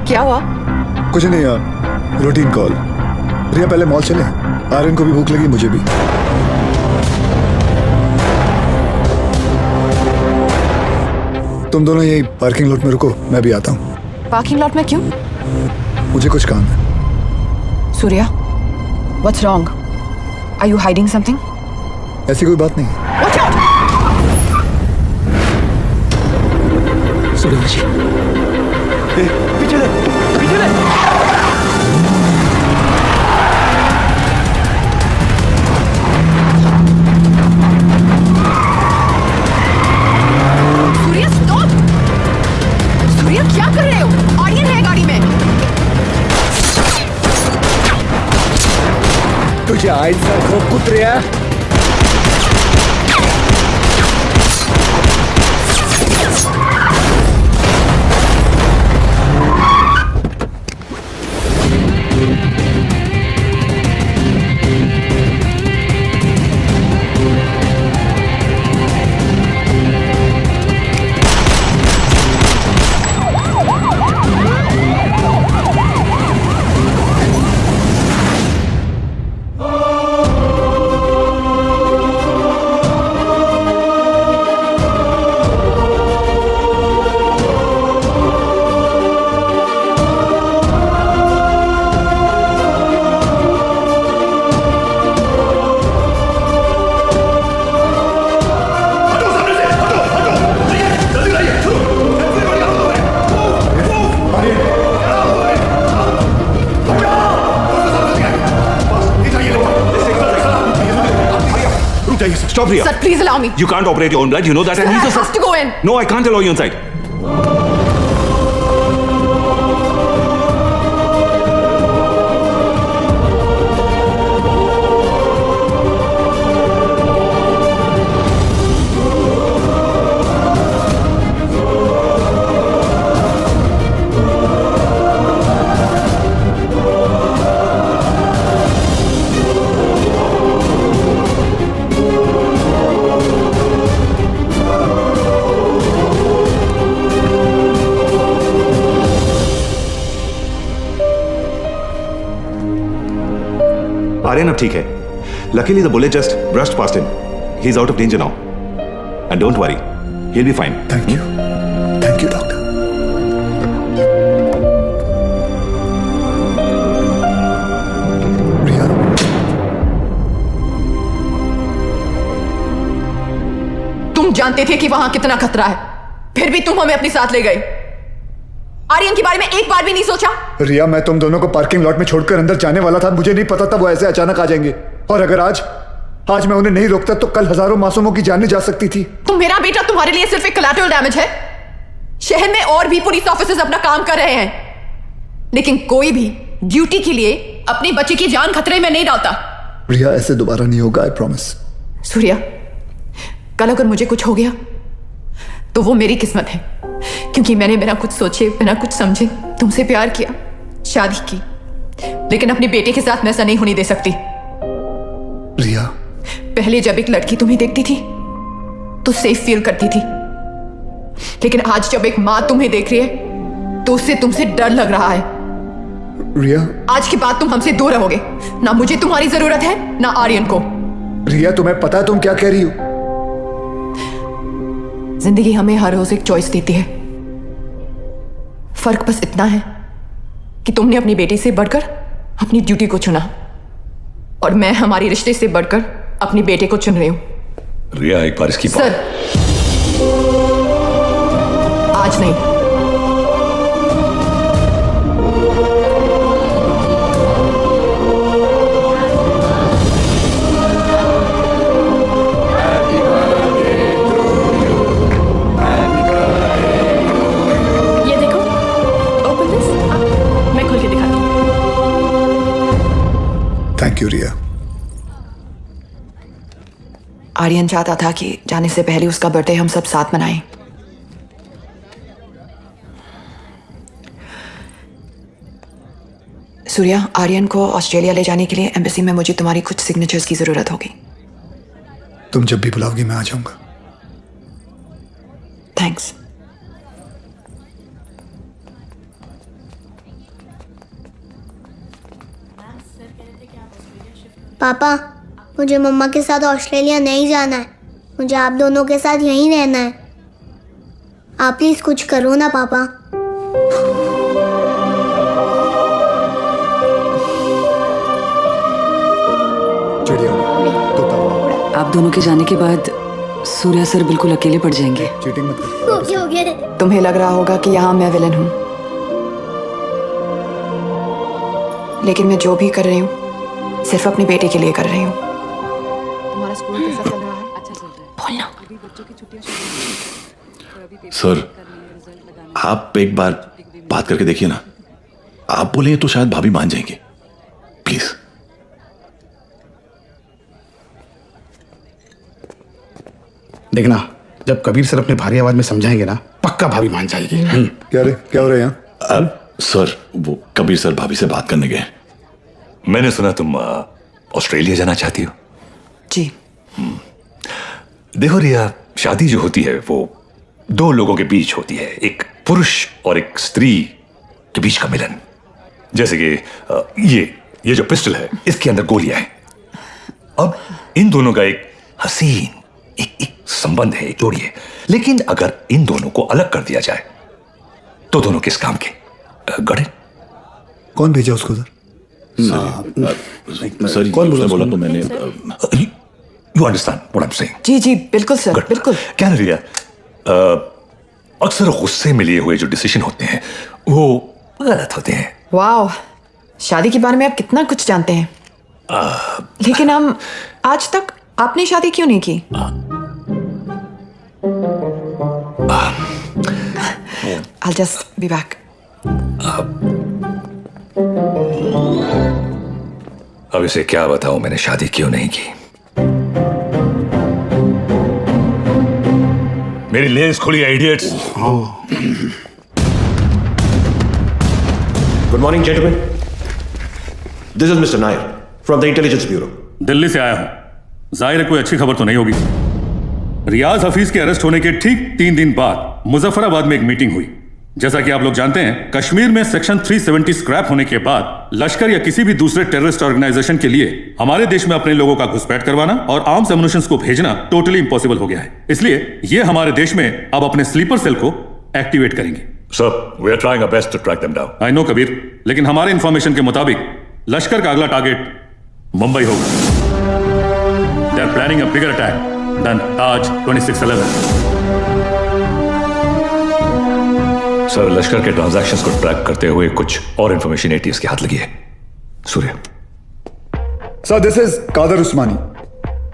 क्या हुआ? कुछ नहीं यार, रूटीन कॉल। रिया पहले मॉल चले, आर्यन को भी भूख लगी, मुझे भी। तुम दोनों यही पार्किंग लॉट में रुको, मैं भी आता हूँ। पार्किंग लॉट में क्यों? मुझे कुछ काम है। Surya, what's wrong? Are you hiding something? ऐसी कोई बात नहीं। Watch out! सूर्या जी, पीछे ले, पीछे ले। सूर्या stop! सूर्या क्या कर रहे हो? आर्यन है गाड़ी में। तुझे आइसा को कुतरिया। Stop, Riya. Sir, please allow me. You can't operate your own blood. You know that. Sir, I have to go in. No, I can't allow you inside. Aryan, अब ठीक है. Luckily, the bullet just brushed past him. He's out of danger now. And don't worry, he'll be fine. Thank you, doctor. रिया, तुम जानते थे कि वहां कितना खतरा है, फिर भी तुम हमें अपने साथ ले गए। आर्यन के बारे में एक बार भी नहीं सोचा? रिया, मैं तुम दोनों को पार्किंग लॉट में छोड़कर अंदर जाने वाला था। मुझे नहीं पता था वो ऐसे अचानक आ जाएंगे। और अगर आज मैं उन्हें नहीं रोकता तो कल हजारों मासूमों की जानें जा सकती थी। तो मेरा बेटा तुम्हारे लिए सिर्फ एक कोलैटरल डैमेज है। शहर में और भी पुलिस ऑफिसर्स अपना काम कर रहे हैं, लेकिन कोई भी ड्यूटी के लिए अपने बच्चे की जान खतरे में नहीं डालता। रिया, ऐसे दोबारा नहीं होगा, आई प्रॉमिस। सूर्या, कल अगर मुझे कुछ हो गया तो वो मेरी किस्मत है, क्योंकि मैंने बिना कुछ सोचे, बिना कुछ समझे तुमसे प्यार किया, शादी की, लेकिन अपने बेटे के साथ मैं ऐसा नहीं होने दे सकती। रिया, पहले जब एक लड़की तुम्हें देखती थी तो सेफ फील करती थी, लेकिन आज जब एक माँ तुम्हें देख रही है तो उससे तुमसे डर लग रहा है। रिया, आज के बाद तुम हमसे दूर रहोगे। ना मुझे तुम्हारी जरूरत है, ना आर्यन को। रिया, तुम्हें पता है तुम क्या कह रही हो? जिंदगी हमें हर रोज एक चॉइस देती है। फर्क बस इतना है कि तुमने अपनी बेटी से बढ़कर अपनी ड्यूटी को चुना, और मैं हमारी रिश्ते से बढ़कर अपने बेटे को चुन रही हूं। रिया, एक बार इसकी सर, आज नहीं। ये देखो, ओपन दिस। मैं खोल के दिखाती हूँ। थैंक यू रिया। आर्यन चाहता था कि जाने से पहले उसका बर्थडे हम सब साथ मनाएं। सूर्या, आर्यन को ऑस्ट्रेलिया ले जाने के लिए एम्बेसी में मुझे तुम्हारी कुछ सिग्नेचर्स की जरूरत होगी। तुम जब भी बुलाओगी मैं आ जाऊंगा। थैंक्स। पापा, मुझे मम्मा के साथ ऑस्ट्रेलिया नहीं जाना है। मुझे आप दोनों के साथ यहीं रहना है। आप प्लीज कुछ करो ना पापा। आप दोनों के जाने के बाद सूर्या सर बिल्कुल अकेले पड़ जाएंगे। चीटिंग मत कर। हो गया। तुम्हें लग रहा होगा कि यहाँ मैं विलन हूँ, लेकिन मैं जो भी कर रही हूँ सिर्फ अपने बेटे के लिए कर रही हूँ। तुम्हारा स्कूल कैसा चल रहा है? अच्छा चल रहा है। बोलना। सर, आप एक बार बात करके देखिए ना। आप बोलेंगे तो शायद भाभी मान जाएंगे। प्लीज। देखना, जब कबीर सर अपने भारी आवाज में समझाएंगे ना, पक्का भाभी मान जाएगी। क्या हो रहा है यहाँ? सर, वो कबीर सर भाभी से बात करने गए। मैंने सुना तुम ऑस्ट्रेलिया जाना चाहती हो। जी। देखो रिया, शादी जो होती है वो दो लोगों के बीच होती है, एक पुरुष और एक स्त्री के बीच का मिलन। जैसे कि ये जो पिस्टल है, इसके अंदर गोलियां हैं। अब इन दोनों का एक हसीन एक संबंध है, एक जोड़ी है। लेकिन अगर इन दोनों को अलग कर दिया जाए तो दोनों किस काम के? गड़े। कौन भेजा उसको उधर? सर, कौन बोला तो मैंने। You understand what I am saying? जी जी, बिल्कुल सर, बिल्कुल। क्या रिया, अक्सर गुस्से में लिए हुए जो डिसीजन होते हैं वो गलत होते हैं। वाह, शादी के बारे में आप कितना कुछ जानते हैं। लेकिन हम आज तक आपने शादी क्यों नहीं की? I'll just be back. अब इसे क्या बताऊं मैंने शादी क्यों नहीं की। मेरी लेंस खुली है, idiots. Good morning gentleman, this is mister Nair from the intelligence bureau. Delhi से आया हूं। जाहिर है कोई अच्छी खबर तो नहीं होगी। रियाज हफीज के अरेस्ट होने के ठीक 3 दिन बाद मुजफ्फराबाद में एक मीटिंग हुई। जैसा कि आप लोग जानते हैं, कश्मीर में सेक्शन 370 स्क्रैप होने के बाद लश्कर या किसी भी दूसरे टेररिस्ट ऑर्गेनाइजेशन के लिए हमारे देश में अपने लोगों का घुसपैठ करवाना और आर्म्स एमुनिशंस को भेजना टोटली इंपॉसिबल हो गया है। इसलिए ये हमारे देश में अब अपने स्लीपर सेल को एक्टिवेट करेंगे। Sir, we are trying our best to track them down. I know Kabir, लेकिन हमारे इंफॉर्मेशन के मुताबिक लश्कर का अगला टारगेट मुंबई होगा। They are planning a bigger attack than Taj 2611. Sir, लश्कर के ट्रांजैक्शंस को ट्रैक करते हुए कुछ और इंफॉर्मेशन एटीएस के हाथ लगी है। Surya. Sir, this is Qadir Usmani.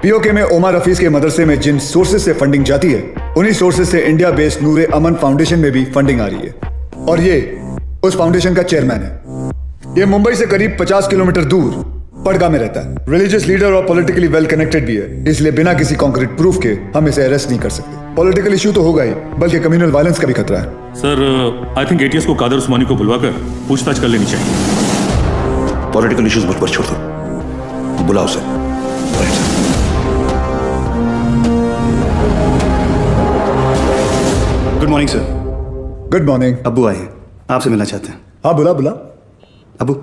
POK में ओमर हफीज के मदरसे में जिन सोर्सेज से फंडिंग जाती है, उन्हीं सोर्सेज से इंडिया बेस्ड नूरे अमन फाउंडेशन में भी फंडिंग आ रही है और ये उस फाउंडेशन का चेयरमैन है। ये मुंबई से करीब 50 किलोमीटर दूर पड़गा में रहता है। रिलीजियस लीडर और पॉलिटिकली वेल कनेक्टेड भी है, इसलिए बिना किसी कॉन्क्रीट प्रूफ के हम इसे अरेस्ट नहीं कर सकते। पॉलिटिकल इशू तो होगा ही, बल्कि कम्युनल वायलेंस का भी खतरा है। सर, आई थिंक एटीएस को कादर उस्मानी को बुलवाकर पूछताछ कर लेनी चाहिए। पॉलिटिकल इश्यूज मुझ पर छोड़ दो, बुलाओ sir. Good morning sir. Good morning. अब्बू आए हैं, आपसे मिलना चाहते हैं। हाँ, बुला बुला। अब्बू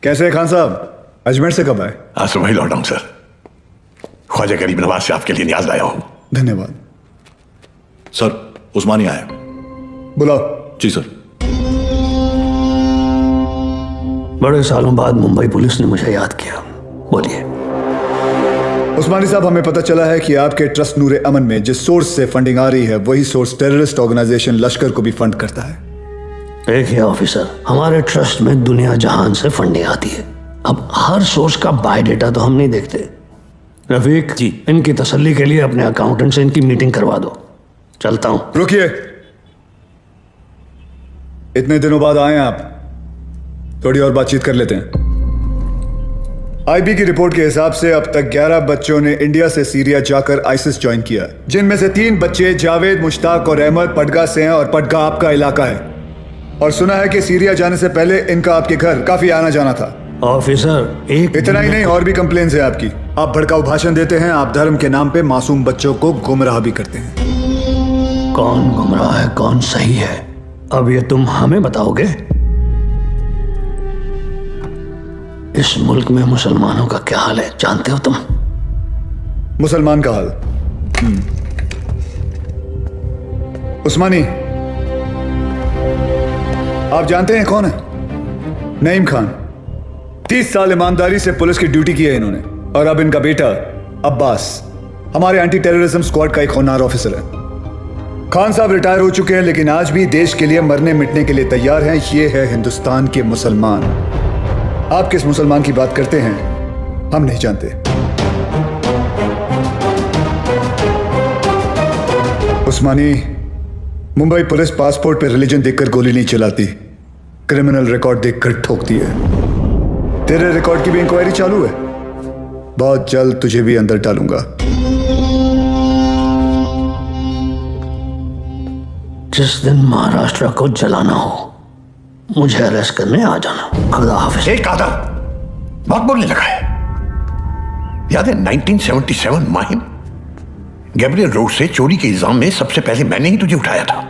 कैसे हैं खान साहब? अजमेर से कब आए? आज सुबह ही लौटा हूं सर। ख्वाजा गरीब नवाज से आपके लिए न्याज लाया हूं। धन्यवाद। सर, उस्मानी आया। बुलाओ। जी सर। बड़े सालों बाद मुंबई पुलिस ने मुझे याद किया। बोलिए। उस्मानी साहब, हमें पता चला है कि आपके ट्रस्ट नूरे अमन में जिस सोर्स से फंडिंग आ रही है, वही सोर्स टेररिस्ट ऑर्गेनाइजेशन लश्कर को भी फंड करता है। देखिए ऑफिसर, हमारे ट्रस्ट में दुनिया जहान से फंडिंग आती है। अब हर सोर्स का बायोडेटा तो हम नहीं देखते। रफीक जी, इनकी तसल्ली के लिए अपने अकाउंटेंट से इनकी मीटिंग करवा दो। चलता हूं। रुकिए, इतने दिनों बाद आए हैं आप, थोड़ी और बातचीत कर लेते हैं। आईबी की रिपोर्ट के हिसाब से अब तक 11 बच्चों ने इंडिया से सीरिया जाकर आईसिस ज्वाइन किया, जिनमें से 3 बच्चे जावेद, मुश्ताक और अहमद पडगा से हैं और पडगा आपका इलाका है। और सुना है कि सीरिया जाने से पहले इनका आपके घर काफी आना जाना था। ऑफिसर, एक इतना ही नहीं, और भी कंप्लेंट्स है आपकी। आप भड़काऊ भाषण देते हैं, आप धर्म के नाम पे मासूम बच्चों को गुमराह भी करते हैं। कौन गुमराह है, कौन सही है, अब ये तुम हमें बताओगे? इस मुल्क में मुसलमानों का क्या हाल है जानते हो तुम? मुसलमान का हाल? उस्मानी, आप जानते हैं कौन है? नईम खान। 30 साल ईमानदारी से पुलिस की ड्यूटी की है इन्होंने, और अब इनका बेटा अब्बास हमारे एंटी टेररिज्म स्क्वाड का एक होनहार ऑफिसर है। खान साहब रिटायर हो चुके हैं, लेकिन आज भी देश के लिए मरने मिटने के लिए तैयार हैं। ये है हिंदुस्तान के मुसलमान। आप किस मुसलमान की बात करते हैं हम नहीं जानते। उस्मानी, मुंबई पुलिस पासपोर्ट पे रिलीजन देखकर गोली नहीं चलाती, क्रिमिनल रिकॉर्ड देखकर ठोकती है। तेरे रिकॉर्ड की भी इंक्वायरी चालू है, बहुत जल्द तुझे भी अंदर डालूंगा। जिस दिन महाराष्ट्र को जलाना हो, मुझे अरेस्ट करने आ जाना। खुदा हाफिज। एक कादर बहुत बोलने लगा है। याद है 1977 माहिम गैब्रियल रोड से चोरी के इल्जाम में सबसे पहले मैंने ही तुझे उठाया था।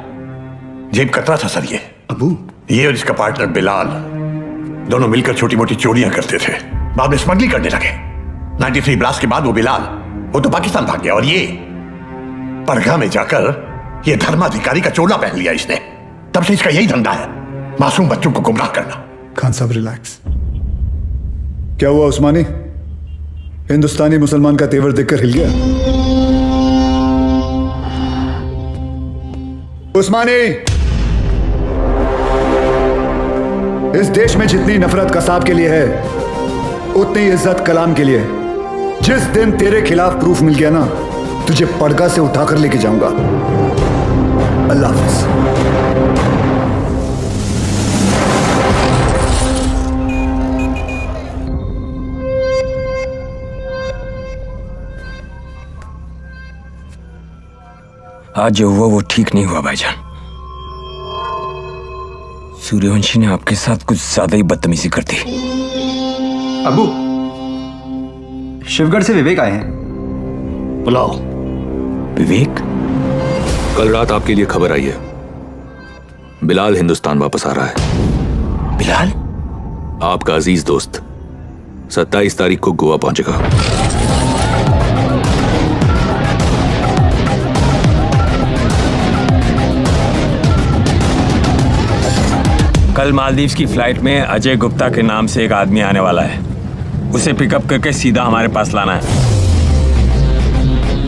जेब कतरा था सर। ये अबू, ये और इसका पार्टनर बिलाल दोनों मिलकर छोटी मोटी चोरियां करते थे, बाद में स्मगलिंग करने लगे। 93 ब्लास्ट के बाद वो बिलाल वो तो पाकिस्तान भाग गया, और ये पड़गा में जाकर ये धर्माधिकारी का चोला पहन लिया इसने। तब से इसका यही धंधा है, मासूम बच्चों को गुमराह करना। खान साहब रिलैक्स। क्या हुआ उस्मानी? हिंदुस्तानी मुसलमान का तेवर देखकर हिल गया? उस्मानी, इस देश में जितनी नफरत कसाब के लिए है, उतनी इज्जत कलाम के लिए है। जिस दिन तेरे खिलाफ प्रूफ मिल गया ना, तुझे पड़गा से उठाकर लेके जाऊंगा। अल्लाह हाफिज। आज जो हुआ वो ठीक नहीं हुआ भाईजान। सूर्यवंशी ने आपके साथ कुछ ज्यादा ही बदतमीजी कर दी। अबू, शिवगढ़ से विवेक आए हैं। बुलाओ। विवेक? कल रात आपके लिए खबर आई है, बिलाल हिंदुस्तान वापस आ रहा है। बिलाल? आपका अजीज दोस्त 27 तारीख को गोवा पहुंचेगा। कल मालदीव्स की फ्लाइट में अजय गुप्ता के नाम से एक आदमी आने वाला है। उसे पिकअप करके सीधा हमारे पास लाना है।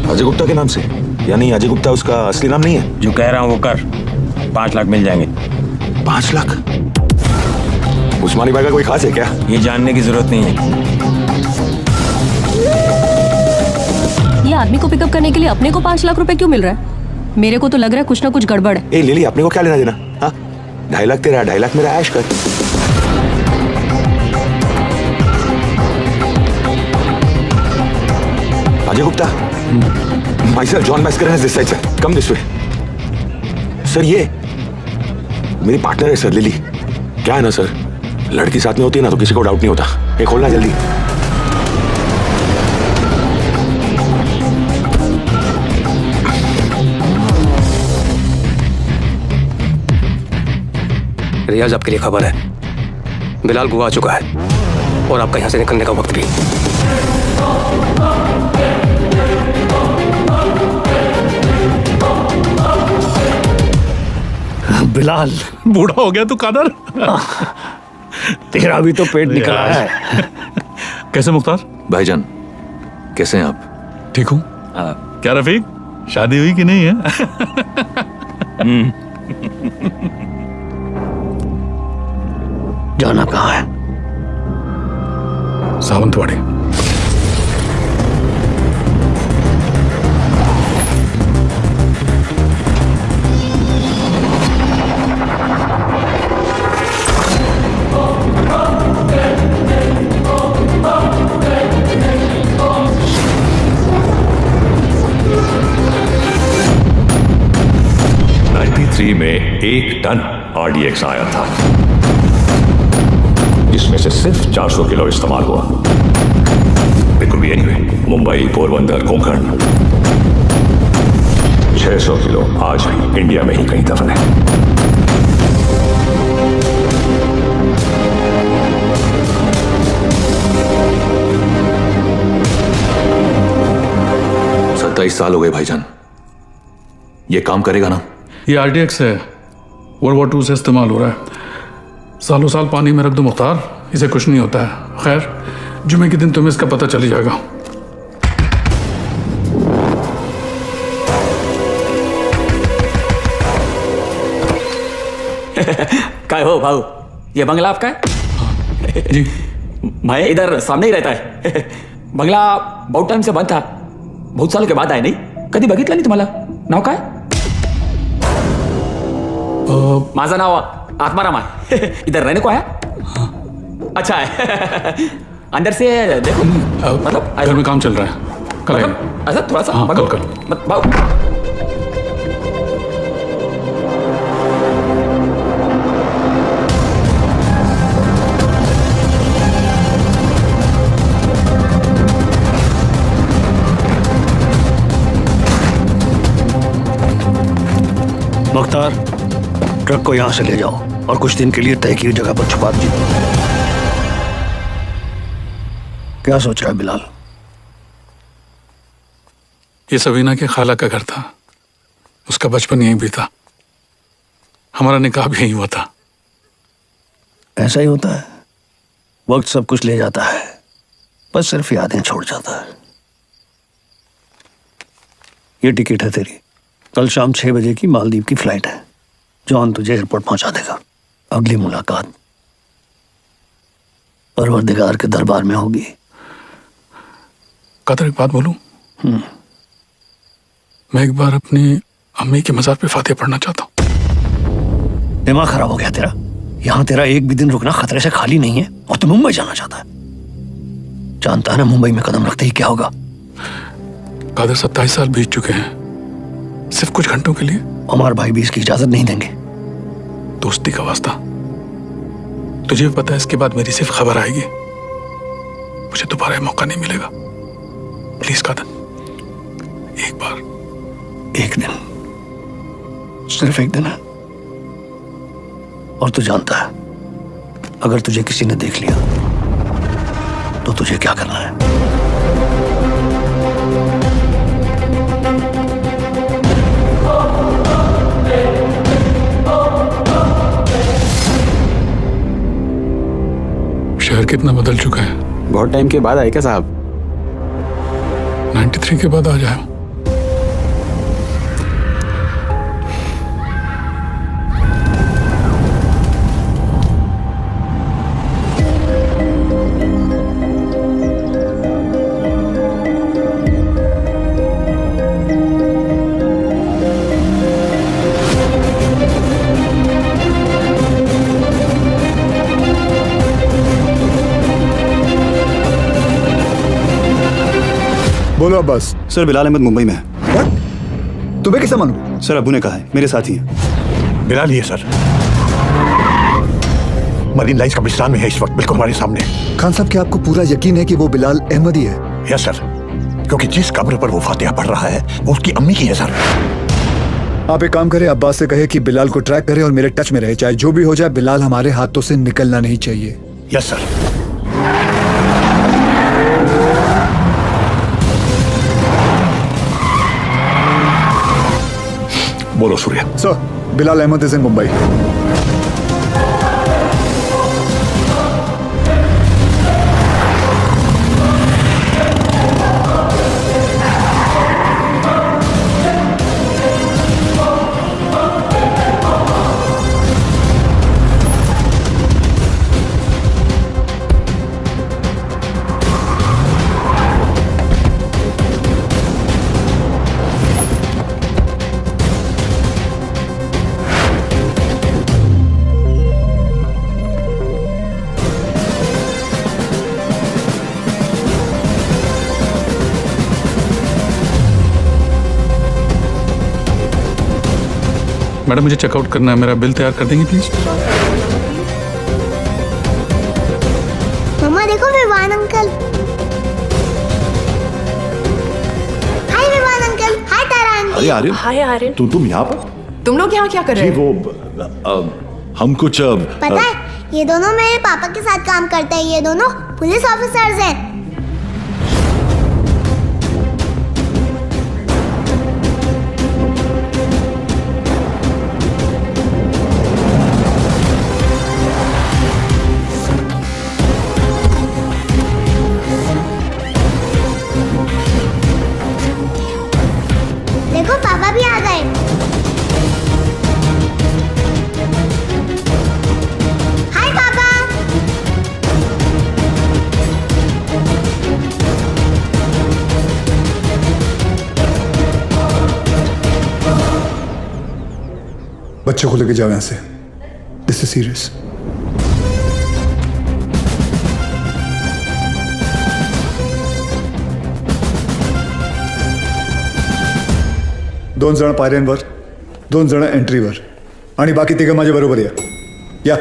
अजय गुप्ता के नाम से? यानी अजय गुप्ता उसका असली नाम नहीं है? जो कह रहा हूँ वो कर, 5 लाख मिल जाएंगे। 5 लाख? उस्मानी भाई का कोई खास है क्या? ये जानने की जरूरत नहीं है। ये आदमी को पिकअप करने के लिए अपने को 5 लाख रुपए क्यों मिल रहा है? मेरे को तो लग रहा है कुछ ना कुछ गड़बड़ है। ए लिली, अपने को क्या लेना देना? हाँ, 2.5 लाख तेरा, 2.5 लाख मेरा, ऐश कर। Ajay Gupta, myself John Mascarenhas this side, sir. Come this way. Sir ये मेरी पार्टनर है सर, लिली। क्या है ना सर, लड़की साथ में होती है ना तो किसी को डाउट नहीं होता। ये खोलना जल्दी। रियाज, आपके लिए खबर है, बिलाल गोवा आ चुका है और आपका यहां से निकलने का वक्त भी। बिलाल, बूढ़ा हो गया तू कादर। तेरा भी तो पेट निकल आया है। कैसे मुख्तार? भाईजान कैसे हैं आप? ठीक हूँ। क्या रफीक, शादी हुई कि नहीं है? जाना कहाँ है? सावंतवाड़ी। में 1 टन RDX आया था, इसमें से सिर्फ 400 किलो इस्तेमाल हुआ। It could be anywhere, Mumbai, Porbandar, Konkan. 600 kilo आज भी इंडिया में ही कहीं दफन है। साल हो गए भाईजान, ये काम करेगा ना? ये RDX है, World War II से इस्तेमाल हो रहा है। सालों साल पानी में रख दो मुख्तार, इसे कुछ नहीं होता है। खैर, जुमे के दिन तुम्हें इसका पता चल जाएगा। काय हो भाऊ, ये बंगला आपका है? जी। मैं इधर सामने ही रहता है। बंगला बहुत टाइम से बंद था, बहुत सालों के बाद आए। नहीं कधी बघितलं नाही तुम्हाला? नाव काय? माझं नाव आत्माराम है। इधर रहने को आया? अच्छा है। अंदर से देखो, मतलब घर में काम चल रहा है, कल आएंगे। ऐसा थोड़ा सा हाँ, कल। भाऊ मुख्तार, ट्रक को यहां से ले जाओ और कुछ दिन के लिए तय की जगह पर छुपा दीजिए। क्या सोच रहा है बिलाल? ये सबीना के खाला का घर था, उसका बचपन यहीं बीता, हमारा निकाह भी यहीं हुआ था। ऐसा ही होता है, वक्त सब कुछ ले जाता है, बस सिर्फ यादें छोड़ जाता है। ये टिकट है तेरी, कल शाम 6 बजे की मालदीव की फ्लाइट है। जॉन तुझे एयरपोर्ट पहुंचा देगा। अगली मुलाकात परवरदिगार के दरबार में होगी। कादर, एक बात बोलूं? मैं एक बार अपनी अम्मी के मज़ार पे फातिहा पढ़ना चाहता हूँ। दिमाग खराब हो गया तेरा? यहाँ तेरा एक भी दिन रुकना खतरे से खाली नहीं है और तू मुंबई जाना चाहता है। जानता है ना मुंबई में कदम रखते ही क्या होगा? कादर, 27 साल बीत चुके हैं, सिर्फ कुछ घंटों के लिए। अमर भाई भी इसकी इजाजत नहीं देंगे। दोस्ती का वास्ता, तुझे भी पता है इसके बाद मेरी सिर्फ खबर आएगी, मुझे दोबारा मौका नहीं मिलेगा। प्लीज कादर, एक बार, एक दिन, सिर्फ एक दिन है। और तू जानता है अगर तुझे किसी ने देख लिया तो तुझे क्या करना है? शहर कितना बदल चुका है। बहुत टाइम के बाद आए क्या साहब? 93 के बाद आ जाए। बोलो अब्बास। सर बिलाल अहमद मुंबई में है। तुम्हें कैसे मालूम? सर अबू ने कहा है, मेरे साथ ही है। बिलाल ही है सर, मरीन लाइन्स कब्रिस्तान में है इस वक्त, बिल्कुल हमारे सामने। खान साहब, क्या आपको पूरा यकीन है कि वो बिलाल अहमद ही है? यस सर, क्योंकि जिस कब्र पर वो फातिहा पढ़ रहा है वो उसकी अम्मी की है सर। आप एक काम करें, अब्बास से कहे कि बिलाल को ट्रैक करे और मेरे टच में रहे, चाहे जो भी हो जाए बिलाल हमारे हाथों से निकलना नहीं चाहिए। Yes sir. बोलो Surya. Sir, Bilal Ahmed is in Mumbai. Madam मुझे चेकआउट करना है, मेरा बिल तैयार कर देंगे प्लीज? मम्मा देखो विवान अंकल। हाय विवान अंकल। हाय तारा आंटी। अरे आर्यन। हाय आर्यन। तुम यहाँ पर? तुम लोग यहाँ क्या कर रहे हो? हम कुछ पता है, ये दोनों मेरे पापा के साथ काम करते हैं। ये दोनों पुलिस ऑफिसर्स हैं। देखो पापा भी आ गए। हाय पापा। बच्चों को लेके जाओ यहां से। This is serious. दोन जण पायऱ्यांवर, दोन जण एंट्रीवर आणि बाकी तिघं माझ्या बरोबर या।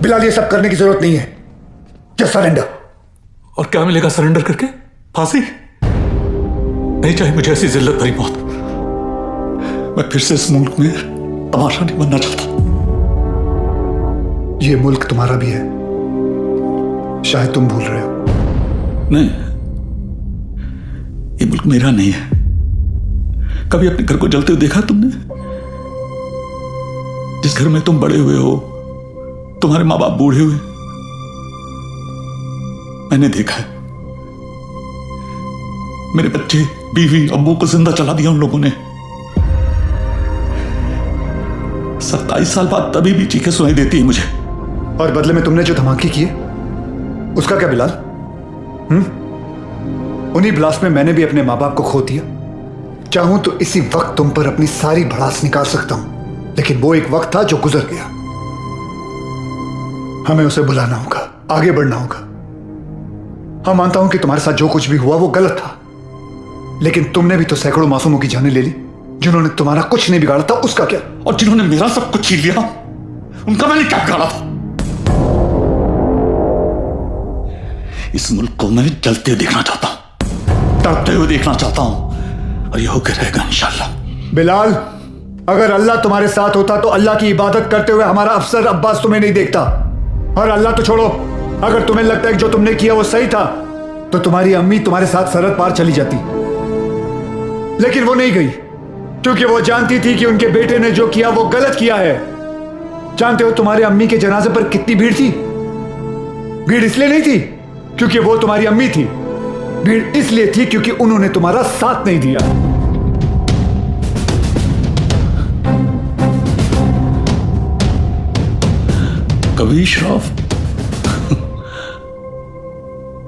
बिलाल, ये सब करने की जरूरत नहीं है। Just surrender. और क्या मिलेगा सरेंडर करके? फांसी? नहीं चाहिए मुझे ऐसी जिल्लत भरी मौत। मैं फिर से इस मुल्क में तमाशा नहीं बनना चाहता। ये मुल्क तुम्हारा भी है, शायद तुम भूल रहे हो। नहीं, ये मुल्क मेरा नहीं है। कभी अपने घर को जलते हुए देखा तुमने? जिस घर में तुम बड़े हुए हो, तुम्हारे माँ बाप बूढ़े हुए, मैंने देखा है। मेरे बच्चे, बीवी, अब्बू को जिंदा चला दिया उन लोगों ने। 27 साल बाद तभी भी चीखें सुनाई देती है मुझे। और बदले में तुमने जो धमाके किए, उसका क्या बिलाल? उन्हीं ब्लास्ट में मैंने भी अपने माँ बाप को खो दिया। चाहूं तो इसी वक्त तुम पर अपनी सारी भड़ास निकाल सकता हूं, लेकिन वो एक वक्त था जो गुजर गया। हमें उसे बुलाना होगा, आगे बढ़ना होगा। हाँ, मानता हूं कि तुम्हारे साथ जो कुछ भी हुआ वो गलत था, लेकिन तुमने भी तो सैकड़ों मासूमों की जानें ले ली। जिन्होंने तुम्हारा कुछ नहीं बिगाड़ा था, उसका क्या? और जिन्होंने मेरा सब कुछ छीन लिया, उनका मैंने क्या बिगाड़ा था? इस मुल्क को मैं जलते देखना चाहता हूं, तड़पते हुए देखना चाहता हूं, और ये होकर रहेगा इंशाल्लाह। बिलाल, अगर अल्लाह तुम्हारे साथ होता तो अल्लाह की इबादत करते हुए हमारा अफसर अब्बास तुम्हें नहीं देखता। और अल्लाह तो छोड़ो, अगर तुम्हें लगता है कि जो तुमने किया वो सही था तो तुम्हारी अम्मी तुम्हारे साथ सरहद पार चली जाती, लेकिन वो नहीं गई क्योंकि वो जानती थी कि उनके बेटे ने जो किया वो गलत किया है। जानते हो तुम्हारे अम्मी के जनाजे पर कितनी भीड़ थी? भीड़ इसलिए नहीं थी क्योंकि वो तुम्हारी अम्मी थी, भीड़ इसलिए थी क्योंकि उन्होंने तुम्हारा साथ नहीं दिया। कभी श्रॉफ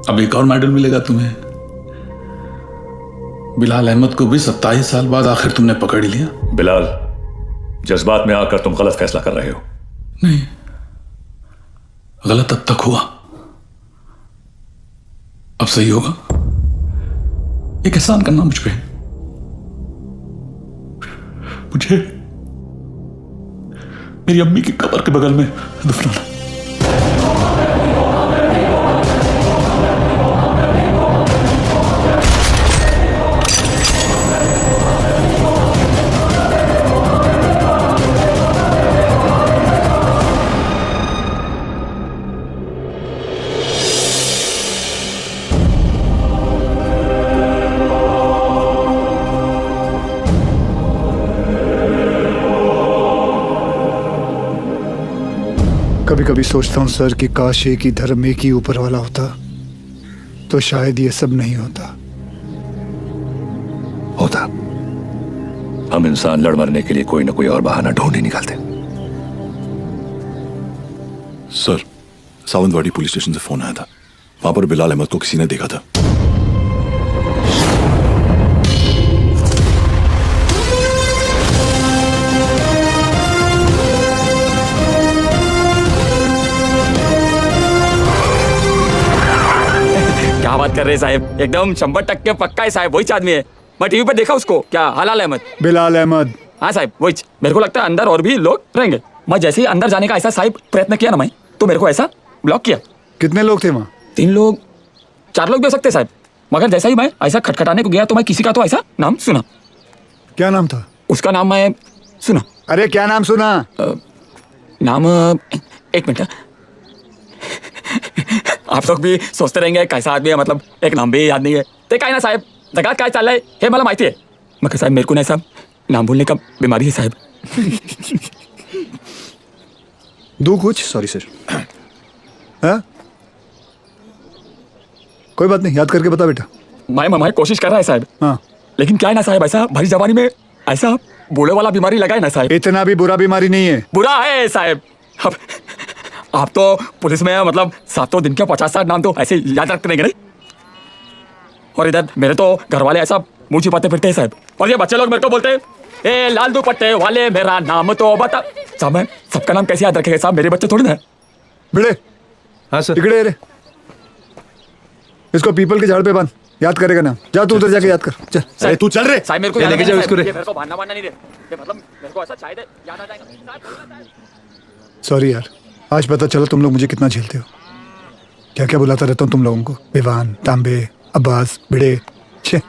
अब एक और मेडल मिलेगा तुम्हें। बिलाल अहमद को भी 27 साल बाद आखिर तुमने पकड़ ही लिया। बिलाल, जज्बात में आकर तुम गलत फैसला कर रहे हो। नहीं, गलत अब तक हुआ, अब सही होगा। एक एहसान करना मुझ पे, मुझे मेरी अम्मी की कब्र के बगल में दफनाना। कभी कभी सोचता हूं सर कि काश एक ही धर्म एक ही ऊपर वाला होता तो शायद ये सब नहीं होता। हम इंसान लड़ मरने के लिए कोई ना कोई और बहाना ढूंढ ही निकालते। सर, सावंतवाड़ी पुलिस स्टेशन से फोन आया था, वहां पर बिलाल अहमद को किसी ने देखा था। क्या बात कर रहे हैं साहब, एकदम 100% पक्का है साहब, वही आदमी है। मैं टीवी पर देखा उसको। क्या हलाल अहमद? बिलाल अहमद। हाँ साहब वही। मेरे को लगता है अंदर और भी लोग रहेंगे। मैं जैसे ही अंदर जाने का ऐसा साहब प्रयत्न किया ना मैं, तो मेरे को ऐसा ब्लॉक किया। कितने लोग थे वहाँ? 3 लोग 4 लोग भी हो सकते साहब, मगर जैसा ही मैं ऐसा खटखटाने को गया तो मैं किसी का तो ऐसा नाम सुना। क्या नाम था उसका? नाम मैं सुना। अरे क्या नाम सुना? नाम एक मिनट, आप लोग भी सोचते रहेंगे कैसा आदमी है, मतलब एक नाम भी याद नहीं है। ते काय ना साहब, जगह काय चाल रहा है हे मला माहिती है, मगर साहब मेरे को ना साहब नाम भूलने का बीमारी है साहब। दो कुछ सॉरी सर। हाँ कोई बात नहीं, याद करके बता बेटा। मैं कोशिश कर रहा है साहब। हाँ लेकिन क्या है ना साहब, ऐसा भरी जवानी में ऐसा बूढ़े वाला बीमारी लगा है ना साहब। इतना भी बुरा बीमारी नहीं है। बुरा है साहब। अब आप तो पुलिस में मतलब 7 दिन के 50-60 नाम तो ऐसे याद रखते रहेंगे। और इधर मेरे तो घर वाले ऐसा मुंह छिपाते फिरते हैं साहब, और ये बच्चे लोग मेरे को बोलते हैं ए लाल दुपट्टे वाले मेरा नाम तो बता। साहब मैं सबका नाम कैसे याद रखेगा साहब, मेरे बच्चे थोड़ी ना। भिड़े। हाँ सर। इकड़े रे, इसको पीपल के झाड़ पे बांध, याद करेगा ना। जा तू उधर जाके याद कर। चल अरे तू चल रे। साहब मेरे को लेके जाओ इसको रे। मेरे को भानना नहीं दे, मतलब मेरे को ऐसा शायद याद आ जाएगा। सॉरी यार, आज पता चला तुम लोग मुझे कितना झेलते हो। क्या क्या बुलाता रहता हूँ तुम लोगों को, विवान, तांबे, अब्बास, भिड़े। छे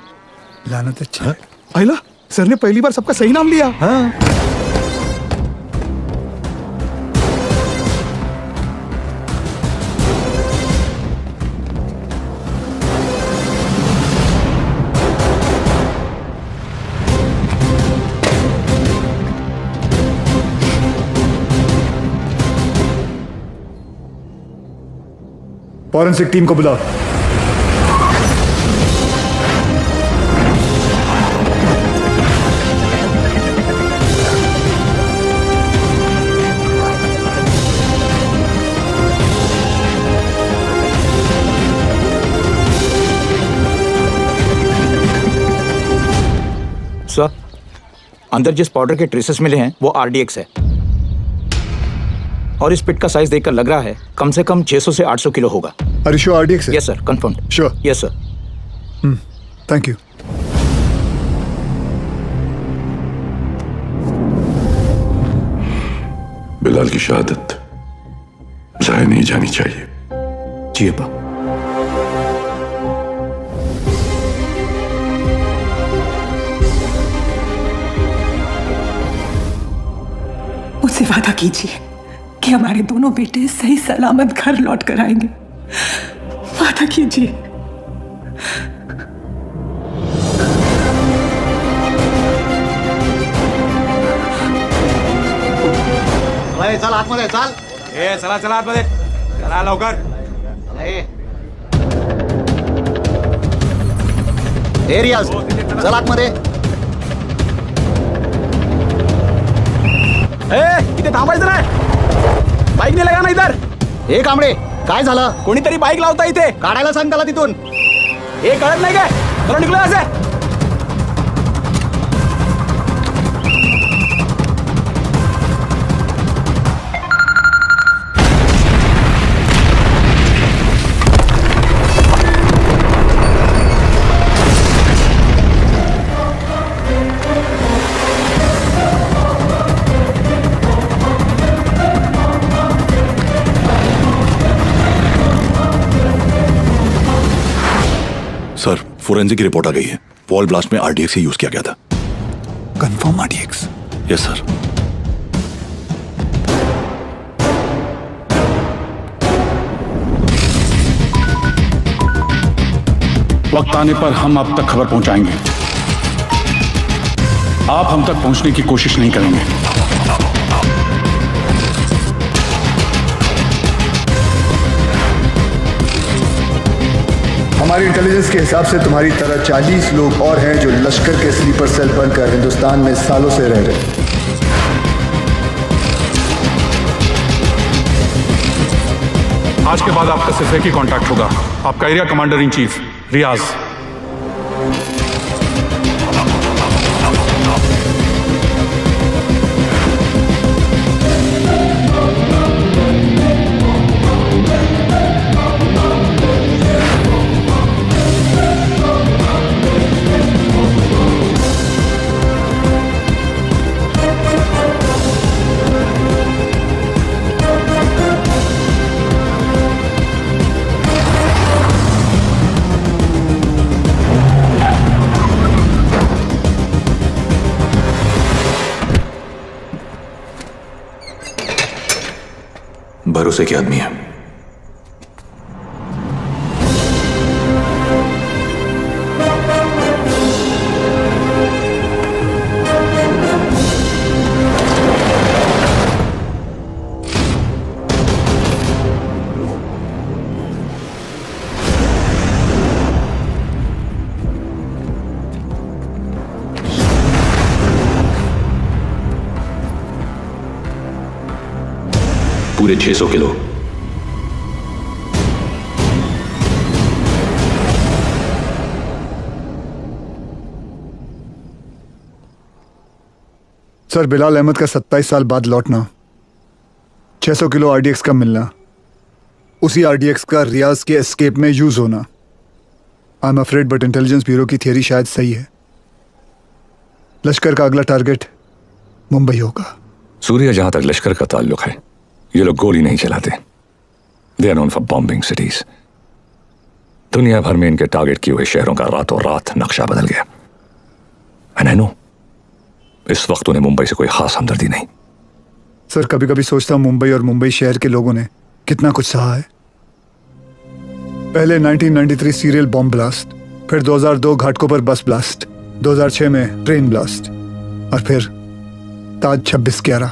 लानत। अच्छा आइला, सर ने पहली बार सबका सही नाम लिया। हाँ फॉरेंसिक टीम को बुलाओ। सर, अंदर जिस पाउडर के ट्रेसेस मिले हैं वो RDX है, और इस पिट का साइज देखकर लग रहा है कम से कम 600 से 800 किलो होगा। Are you sure RDX है? Yes sir, confirmed. Sure. Yes sir. Thank you. Bilal की शहादत जाया नहीं जानी चाहिए। जी अब्बा। मुझसे वादा कीजिए कि हमारे दोनों बेटे सही सलामत घर लौट कर आएंगे। वादा कीजिए। चल आतमध्ये चाल. चला चला आतमध्ये. चला लवकर. रियाज चल आतमध्ये. इथे थांबायचं नाही. बाईक नाही लगा ना इधर. हे कांबळे काय झालं? कोणीतरी बाईक लावता इथे. काढायला सांग त्याला तिथून. हे कळत नाही काय? चला निघलो असे. सर, फोरेंसिक की रिपोर्ट आ गई है. वॉल ब्लास्ट में आरडीएक्स ही यूज किया गया था. Confirm RDX? Yes sir. वक्त आने पर हम आप तक खबर पहुंचाएंगे. आप हम तक पहुंचने की कोशिश नहीं करेंगे. हमारी इंटेलिजेंस के हिसाब से तुम्हारी तरह 40 लोग और हैं जो लश्कर के स्लीपर सेल बनकर हिंदुस्तान में सालों से रह रहे हैं. आज के बाद आपका सिर्फ एक ही कांटेक्ट होगा. आपका एरिया कमांडर इन चीफ रियाज. भरोसे के आदमी है. पूरे 600 किलो. सर, बिलाल अहमद का 27 साल बाद लौटना, 600 किलो आरडीएक्स का मिलना, उसी आरडीएक्स का रियाज के एस्केप में यूज होना. I am afraid but intelligence bureau की थियरी शायद सही है. लश्कर का अगला टारगेट मुंबई होगा. सूर्या, जहां तक लश्कर का ताल्लुक है, ये लोग गोली नहीं चलाते. They are known for bombing cities. दुनिया भर में इनके टारगेट किए हुए शहरों का रातों रात नक्शा बदल गया. एंड आई नो इस वक्त उन्हें मुंबई से कोई खास हमदर्दी नहीं. सर, कभी कभी सोचता हूं मुंबई और मुंबई शहर के लोगों ने कितना कुछ सहा है. पहले 1993 सीरियल बॉम्ब ब्लास्ट, फिर 2002 घाटकोपर बस ब्लास्ट, 2006 में ट्रेन ब्लास्ट, और फिर ताज 26/11.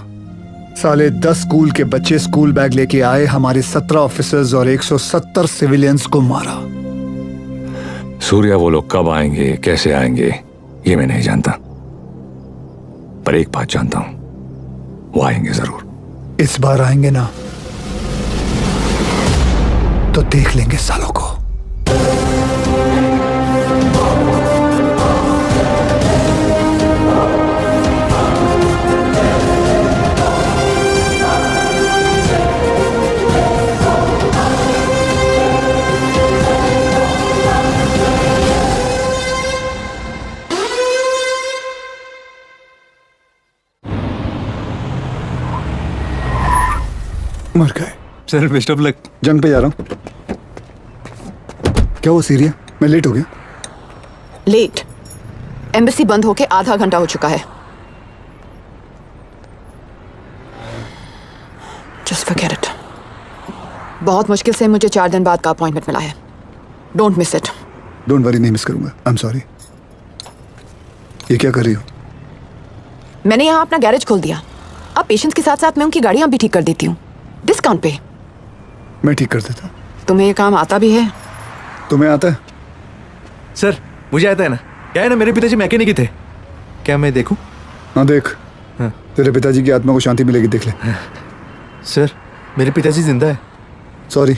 साले 10 स्कूल के बच्चे स्कूल बैग लेके आए, हमारे 17 ऑफिसर्स और 170 सिविलियंस को मारा. सूर्या, वो लोग कब आएंगे, कैसे आएंगे, ये मैं नहीं जानता, पर एक बात जानता हूं, वो आएंगे जरूर. इस बार आएंगे ना तो देख लेंगे सालों को. मर गए. Sir, best of luck. जंग पे जा रहा हूं. क्या वो सीरिया? मैं लेट हो गया. लेट? एम्बेसी बंद होके आधा घंटा हो चुका है. Just forget it. बहुत मुश्किल से मुझे 4 दिन बाद का अपॉइंटमेंट मिला है। Don't miss it. Don't worry, नहीं मिस करूंगा। आई एम सॉरी। ये क्या कर रही हो? मैंने यहाँ अपना गैरेज खोल दिया। अब पेशेंट्स के साथ साथ मैं उनकी गाड़ियाँ भी ठीक कर देती हूँ, डिस्काउंट पे। मैं ठीक कर देता। तुम्हें ये काम आता भी है? तुम्हें आता है? सर मुझे आता है ना। क्या है ना, मेरे पिताजी मैकेनिक ही थे। क्या मैं देखूं? हाँ देख। हाँ। तेरे पिताजी की आत्मा को शांति मिलेगी, देख ले। सर मेरे पिताजी जिंदा है। सॉरी।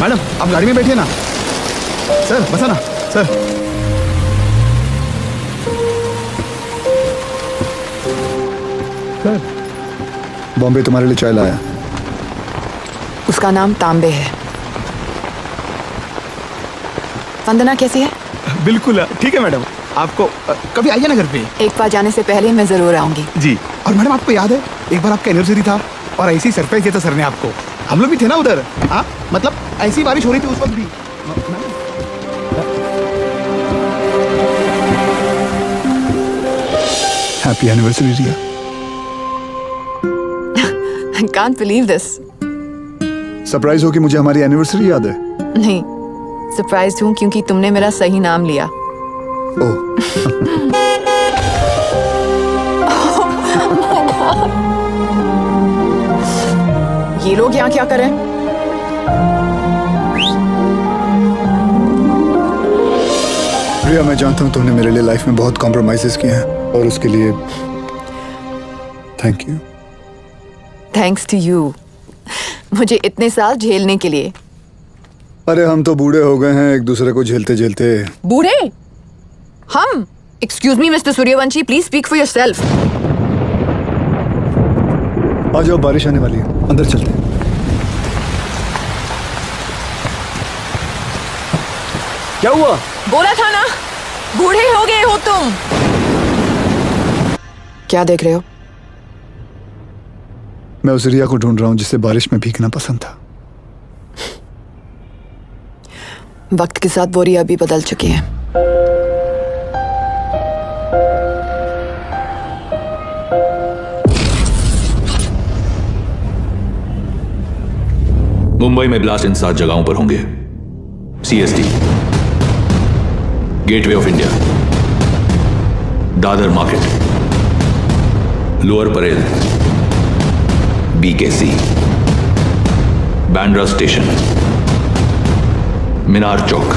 मैडम आप गाड़ी में बैठिए ना। सर बसा ना सर। सर बॉम्बे तुम्हारे लिए चाय लाया। उसका नाम तांबे है। वंदना कैसी है? बिल्कुल ठीक है मैडम। आपको कभी आइए ना घर पे। एक बार जाने से पहले मैं जरूर आऊंगी। जी। और मैडम आपको याद है एक बार आपका एनिवर्सरी था और ऐसे ही सरप्राइज दिया था सर ने आपको। हम लोग भी थे ना उधर। हाँ मतलब ऐसी बारिश हो रही थी उस वक्त भी। Happy anniversary Riya. I can't believe this. Surprise हो कि मुझे हमारी एनिवर्सरी याद है? नहीं, सरप्राइज हूँ क्योंकि तुमने मेरा सही नाम लिया। ये लोग यहाँ क्या कर रहे हैं? रिया मैं जानता हूँ तुमने मेरे लिए लाइफ में बहुत कॉम्प्रोमाइजेस किए हैं और उसके लिए thank you. Thanks to you, मुझे इतने साल झेलने के लिए। अरे हम तो बूढ़े हो गए हैं एक दूसरे को झेलते झेलते। बूढ़े? हम? Excuse me mister Suryavanshi, please speak for yourself. आ जाओ, बारिश आने वाली है, अंदर चलते हैं। क्या हुआ? बोला था ना, बूढ़े हो गए हो तुम। क्या देख रहे हो? मैं उस रिया को ढूंढ रहा हूं जिसे बारिश में भीगना पसंद था। वक्त के साथ वो रिया भी बदल चुकी है। मुंबई में ब्लास्ट इन 7 जगहों पर होंगे। CST, gateway of India, Dadar market, lower Parel, BKC, Bandra station, Minar Chowk.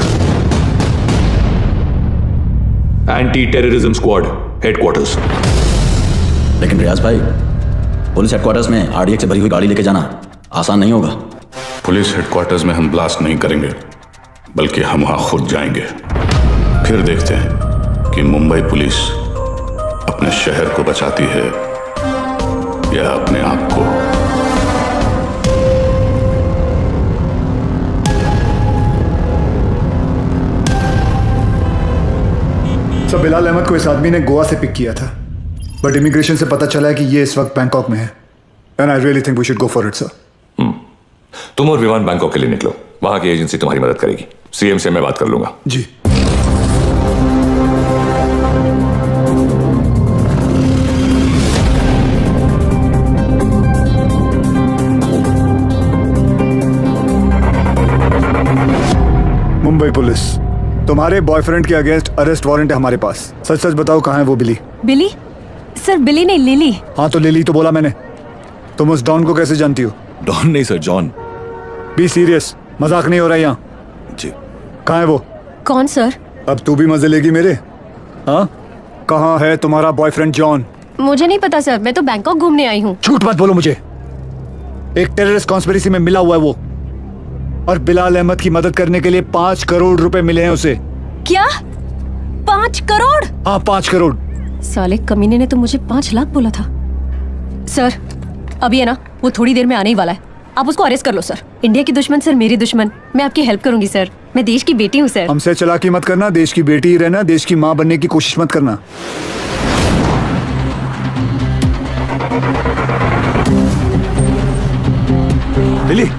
Anti terrorism squad headquarters. लेकिन रियाज भाई, पुलिस हेडक्वार्टर्स में RDX से भरी हुई गाड़ी लेके जाना आसान नहीं होगा। पुलिस हेडक्वार्टर्स में हम ब्लास्ट नहीं करेंगे, बल्कि हम वहां खुद जाएंगे। फिर देखते हैं कि मुंबई पुलिस अपने शहर को बचाती है या अपने आप को। सब बिलाल अहमद को इस आदमी ने गोवा से पिक किया था, बट इमिग्रेशन से पता चला है कि ये इस वक्त बैंकॉक में है। And I really think we should go for it sir. तुम और विमान बैंकॉक के लिए निकलो, वहां की एजेंसी तुम्हारी मदद करेगी। CM से मैं बात कर लूंगा। जी। मुंबई पुलिस, तुम्हारे बॉयफ्रेंड के अगेंस्ट अरेस्ट वारंट है हमारे पास। सच सच बताओ कहाँ है वो बिली? बिली? सर बिली नहीं, लिली। हाँ तो लिली तो बोला मैंने। तुम उस डॉन को कैसे जानती हो? डॉन नहीं सर, जॉन। बी सीरियस, मजाक नहीं हो रहा यहाँ। जी। कहाँ है वो? कौन सर? अब तू भी मजे लेगी मेरे? हाँ, कहाँ है तुम्हारा बॉयफ्रेंड जॉन? मुझे नहीं पता सर, मैं तो बैंकॉक घूमने आई हूँ। झूठ मत बोलो मुझे। एक टेररिस्ट कॉन्स्पिरेसी में मिला हुआ है वो, और बिलाल अहमद की मदद करने के लिए 5 करोड़ रुपए मिले हैं उसे। क्या? 5 करोड़? हाँ 5 करोड़। साले कमीने ने तो मुझे 5 लाख बोला था। सर अभी है ना, वो थोड़ी देर में आने ही वाला है, आप उसको अरेस्ट कर लो सर। इंडिया की दुश्मन सर मेरी दुश्मन, मैं आपकी हेल्प करूंगी सर। मैं देश की बेटी हूँ सर। हमसे चालाकी मत करना, देश की बेटी ही रहना, देश की माँ बनने की कोशिश मत करना। लिली,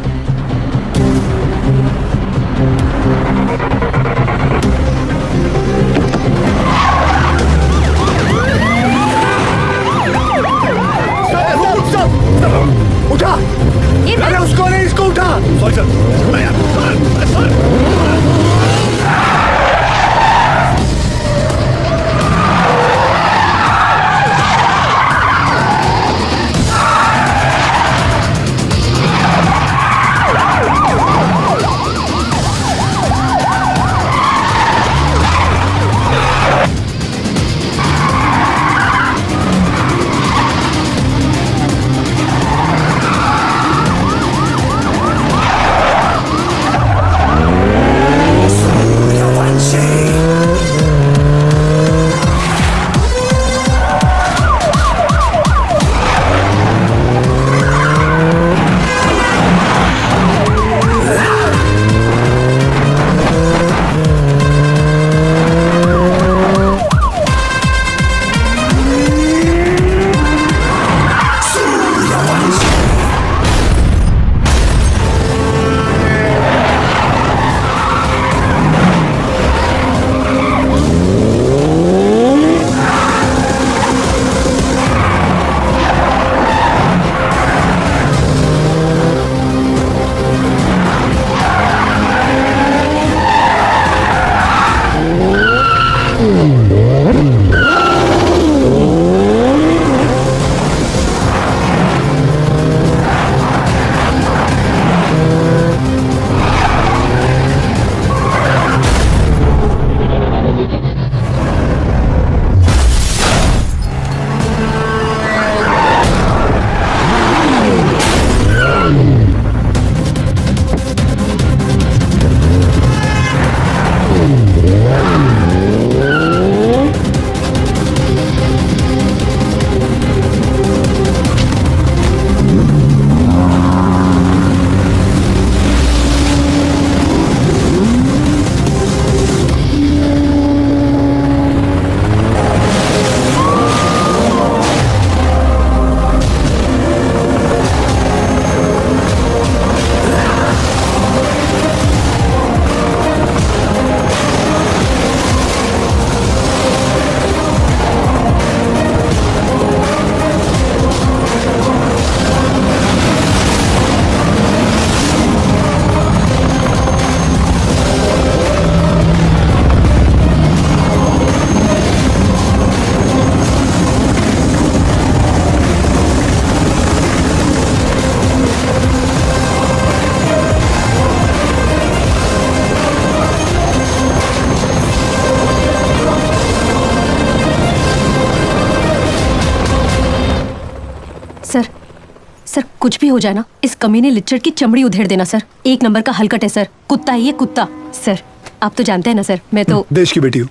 सर कुछ भी हो जाए ना, इस कमीने लिच्चड़ की चमड़ी उधेड़ देना सर। एक नंबर का हलकट है सर, कुत्ता है ये कुत्ता। सर आप तो जानते हैं ना सर, मैं तो देश की बेटी हूँ।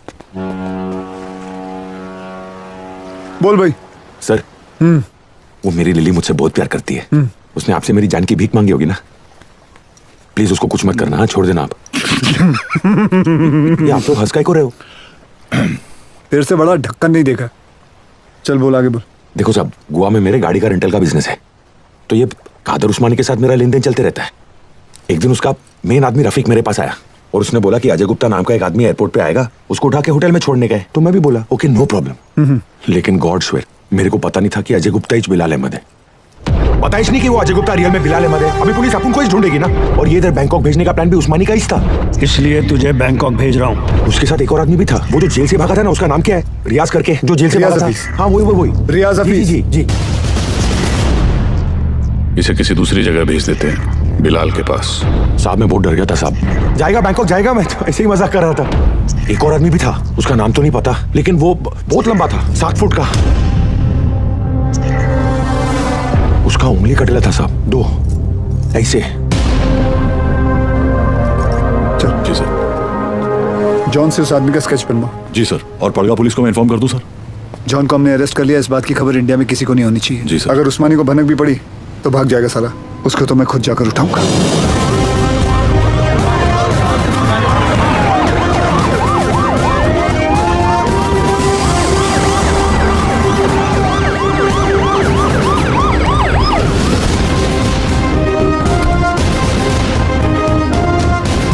बोल भाई। सर वो मेरी लिली मुझसे बहुत प्यार करती है। उसने आपसे मेरी जान की भीख मांगी होगी ना, प्लीज उसको कुछ मत करना, छोड़ देना आप। ये आप तो हंस काहे को रहे हो? तेरे से बड़ा ढक्कन नहीं देखा। चल बोल आगे बोल। देखो साहब, गोवा में मेरे गाड़ी का रेंटल का बिजनेस है, तो ये कादर उस्मानी के साथ मेरा लेन देन चलते रहता है। एक दिन उसका मेन आदमी रफीक मेरे पास आया और उसने बोला कि अजय गुप्ता नाम का एक आदमी एयरपोर्ट पे आएगा, उसको उठा के होटल में छोड़ने गए। तो मैं भी बोला ओके नो प्रॉब्लम। लेकिन गॉड स्वेयर मेरे को पता नहीं था कि अजय गुप्ता ही बिलाल अहमद है। पता ही नहीं कि वो अजय गुप्ता रियल में बिलाल अहमद है। अभी पुलिस अपन को ही ढूंढेगी ना। और ये इधर बैंकॉक भेजने का प्लान भी उस्मानी का ही था, इसलिए तुझे बैंकॉक भेज रहा हूँ। उसके साथ एक और आदमी भी था, वो जो जेल से भागा था ना, उसका नाम क्या है? रियाज करके, जो जेल से भागा था। हाँ वही रियाज हफीज। जी जी। इसे किसी दूसरी जगह भेज देते हैं, बिलाल के पास। साहब मैं बहुत डर गया था साहब। जाएगा बैंकॉक जाएगा, मैं तो ऐसे ही मजाक कर रहा था। एक और आदमी भी था, उसका नाम तो नहीं पता, लेकिन वो बहुत लंबा था, 7 फुट का। उसका उंगली कटेला था साहब, 2 ऐसे। चल जी सर। जॉन से उस आदमी का स्केच बनवाओ। जी सर। और पड़गा पुलिस को मैं इन्फॉर्म कर दूं सर? जॉन को हमने अरेस्ट कर लिया, इस बात की खबर इंडिया में किसी को नहीं होनी चाहिए। जी सर। अगर उस्मानी को भनक भी पड़ी तो भाग जाएगा साला, उसको तो मैं खुद जाकर उठाऊंगा।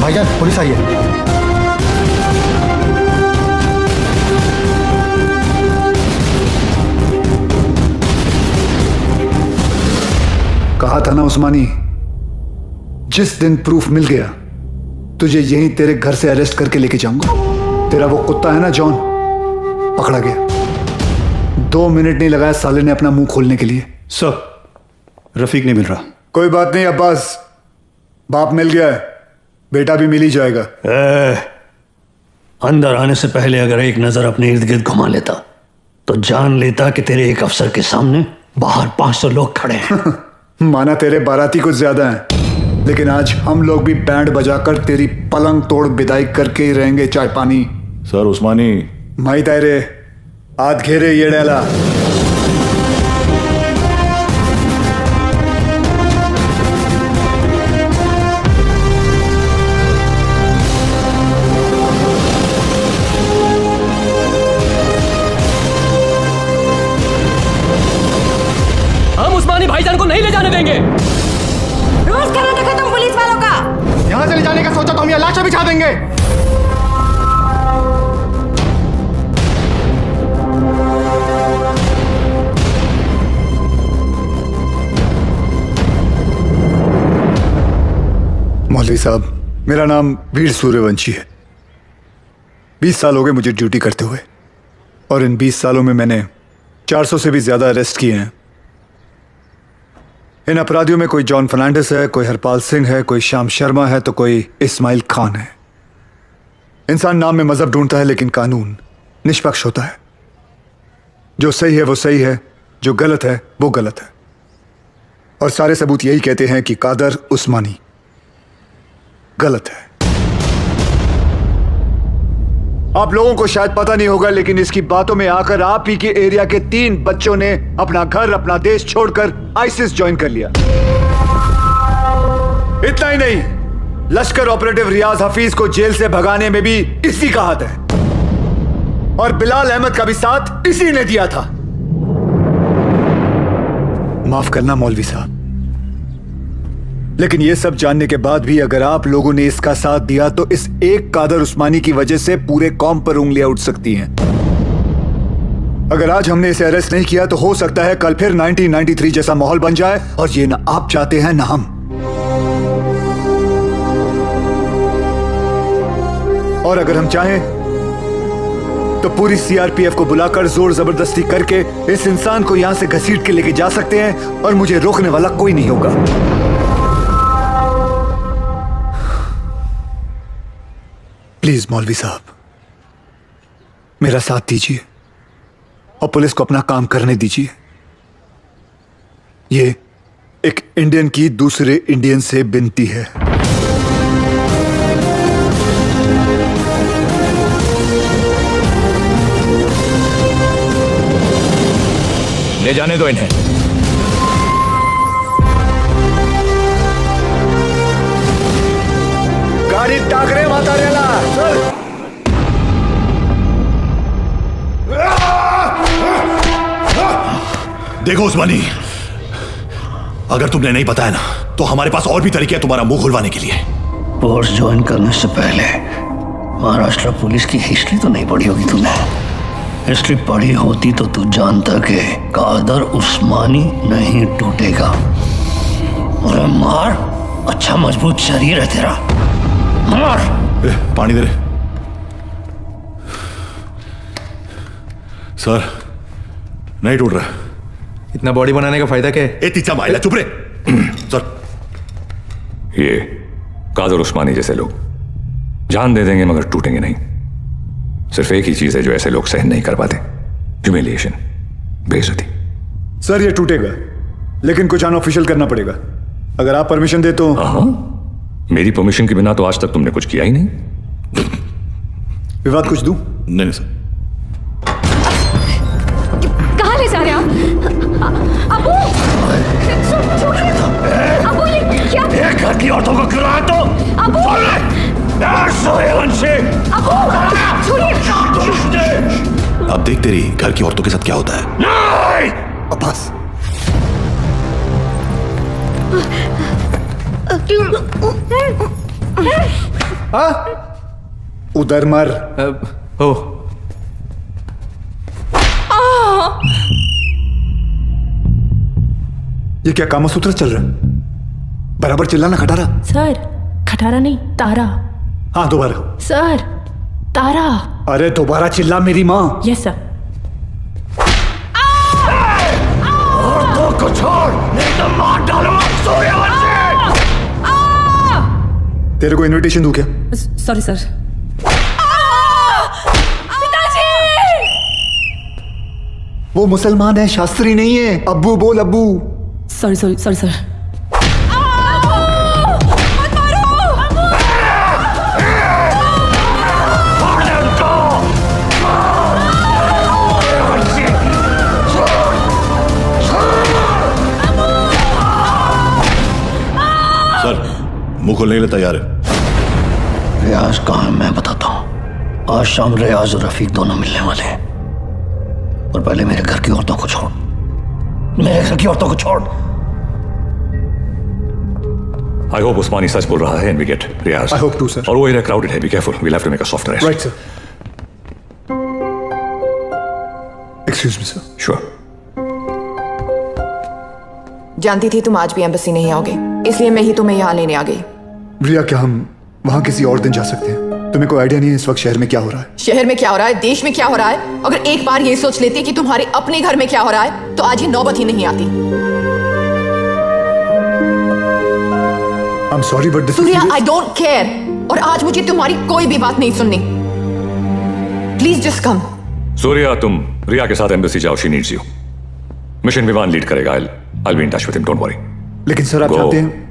भाईजान पुलिस आई है। कहा था ना उस्मानी, जिस दिन प्रूफ मिल गया तुझे यहीं तेरे घर से अरेस्ट करके लेके जाऊंगा। तेरा वो कुत्ता है ना जॉन, पकड़ा गया। 2 मिनट नहीं लगाया साले ने अपना मुंह खोलने के लिए। सर रफीक नहीं मिल रहा। कोई बात नहीं अब्बास, बाप मिल गया है, बेटा भी मिल ही जाएगा। अंदर आने से पहले अगर एक नजर अपने इर्द गिर्द घुमा लेता तो जान लेता कि तेरे एक अफसर के सामने बाहर 500 लोग खड़े हैं। माना तेरे बाराती कुछ ज्यादा हैं, लेकिन आज हम लोग भी बैंड बजाकर तेरी पलंग तोड़ विदाई करके ही रहेंगे। चाय पानी सर उस्मानी माई तायरे आध घेरे ये डेला। हम उस्मानी भाईजान को नहीं ले जाने देंगे। रोज करो देखो तुम पुलिस वालों का। यहाँ से ले जाने का सोचा तो हम यहाँ लाशें बिछा देंगे। मौलवी साहब, मेरा नाम वीर सूर्यवंशी है। 20 साल हो गए मुझे ड्यूटी करते हुए, और इन 20 सालों में मैंने 400 से भी ज्यादा अरेस्ट किए हैं। इन अपराधियों में कोई जॉन फर्नांडिस है, कोई हरपाल सिंह है, कोई श्याम शर्मा है, तो कोई इस्माइल खान है। इंसान नाम में मजहब ढूंढता है, लेकिन कानून निष्पक्ष होता है। जो सही है वो सही है, जो गलत है वो गलत है। और सारे सबूत यही कहते हैं कि कादर उस्मानी गलत है। आप लोगों को शायद पता नहीं होगा, लेकिन इसकी बातों में आकर आप ही के एरिया के 3 बच्चों ने अपना घर, अपना देश छोड़कर आईसिस ज्वाइन कर लिया। इतना ही नहीं, लश्कर ऑपरेटिव रियाज हफीज को जेल से भगाने में भी इसी का हाथ है, और बिलाल अहमद का भी साथ इसी ने दिया था। माफ करना मौलवी साहब, लेकिन यह सब जानने के बाद भी अगर आप लोगों ने इसका साथ दिया तो इस एक कादर उस्मानी की वजह से पूरे कौम पर उंगलियां उठ सकती हैं। अगर आज हमने इसे अरेस्ट नहीं किया तो हो सकता है कल फिर 1993 जैसा माहौल बन जाए, और ये ना आप चाहते हैं ना हम। और अगर हम चाहें तो पूरी सीआरपीएफ को बुलाकर जोर जबरदस्ती करके इस इंसान को यहां से घसीट के लेके जा सकते हैं, और मुझे रोकने वाला कोई नहीं होगा। प्लीज मौलवी साहब, मेरा साथ दीजिए और पुलिस को अपना काम करने दीजिए। ये एक इंडियन की दूसरे इंडियन से विनती है। ले जाने दो इन्हें। गाड़ी टाकरे माता रेला चल। देखो उस्मानी, अगर तुमने नहीं बताया ना तो हमारे पास और भी तरीके हैं तुम्हारा मुंह खुलवाने के लिए। फोर्स ज्वाइन करने से पहले महाराष्ट्र पुलिस की हिस्ट्री तो नहीं पढ़ी होगी तूने। हिस्ट्री पढ़ी होती तो तू जानता कि कादर उस्मानी नहीं टूटेगा। अरे मार, अच्छा मजबूत शरीर है तेरा, मार। पानी दे रहे सर, नहीं टूट रहा। इतना बॉडी बनाने का फायदा क्या है? ए तीचा माइला, चुप रे सर। ये कादर उस्मानी जैसे लोग जान दे देंगे मगर टूटेंगे नहीं। सिर्फ एक ही चीज है जो ऐसे लोग सहन नहीं कर पाते, ह्यूमिलिएशन, बेइज्जती। सर ये टूटेगा, लेकिन कुछ अनऑफिशियल करना पड़ेगा। अगर आप परमिशन दे तो। हाँ, मेरी परमिशन के बिना तो आज तक तुमने कुछ किया ही नहीं। विवाद कुछ दूं? नहीं सर। कहाँ ले जा रहे हैं आप? अबू! अबू ये क्या? एक घर की औरतों को क्यों लाया तो? अबू! अब देख तेरी घर की औरतों के साथ क्या होता है। नहीं! अब्बास, उधर मर। हो ये क्या कामसूत्र चल रहा है? बराबर चिल्लाना खटारा। सर, खटारा नहीं, तारा। हाँ दोबारा। सर, तारा। अरे दोबारा चिल्ला मेरी माँ। Yes sir. औरतों को छोड़, नहीं तो मार डालूंगा सूर्यवंशी। तेरे को इनविटेशन दूं क्या? Sorry sir. वो मुसलमान है, शास्त्री नहीं है। अब्बू बोल अब्बू। Sorry sorry sorry sir. Sir, मुंह खोलने के लिए तैयार है। रियाज कहाँ है मैं बताता हूँ। आज शाम रियाज और रफीक दोनों मिलने वाले हैं, और पहले मेरे घर की औरतों को छोड़, मेरे घर की औरतों को छोड़। I hope उस्मानी सच बोल रहा है and we get Riaz. I hope too, sir. और वो एरिया crowded है, be careful. We'll have to make a soft arrest. Right, sir. Excuse me, sir. Sure. जानती थी तुम आज भी एम्बेसी नहीं आओगे, इसलिए मैं ही तुम्हें यहाँ लेने आ गई। रिया, क्या हम वहां किसी और दिन जा सकते हैं? तुम्हें कोई आइडिया नहीं है इस वक्त शहर में क्या हो रहा है? शहर में क्या हो रहा है, देश में क्या हो रहा है? अगर एक बार ये सोच लेती कि तुम्हारे अपने घर में क्या हो रहा है तो आज ये नौबत ही नहीं आती। I'm sorry, but this is Surya, serious. I don't care. और आज मुझे तुम्हारी कोई भी बात नहीं सुननी। Please just come. सूर्या, तुम रिया के साथ एम्बेसी जाओ, she needs you. Mission Vivaan lead करेगा। I'll be in touch with him, don't worry. लेकिन सर आप Go. जानते हैं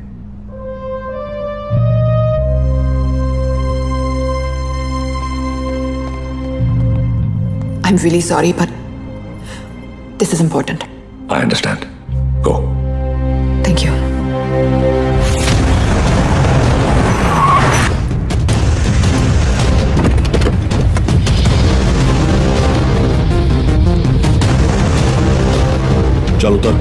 I'm really sorry, but this is important. I understand. Go. Thank you. चल उतर।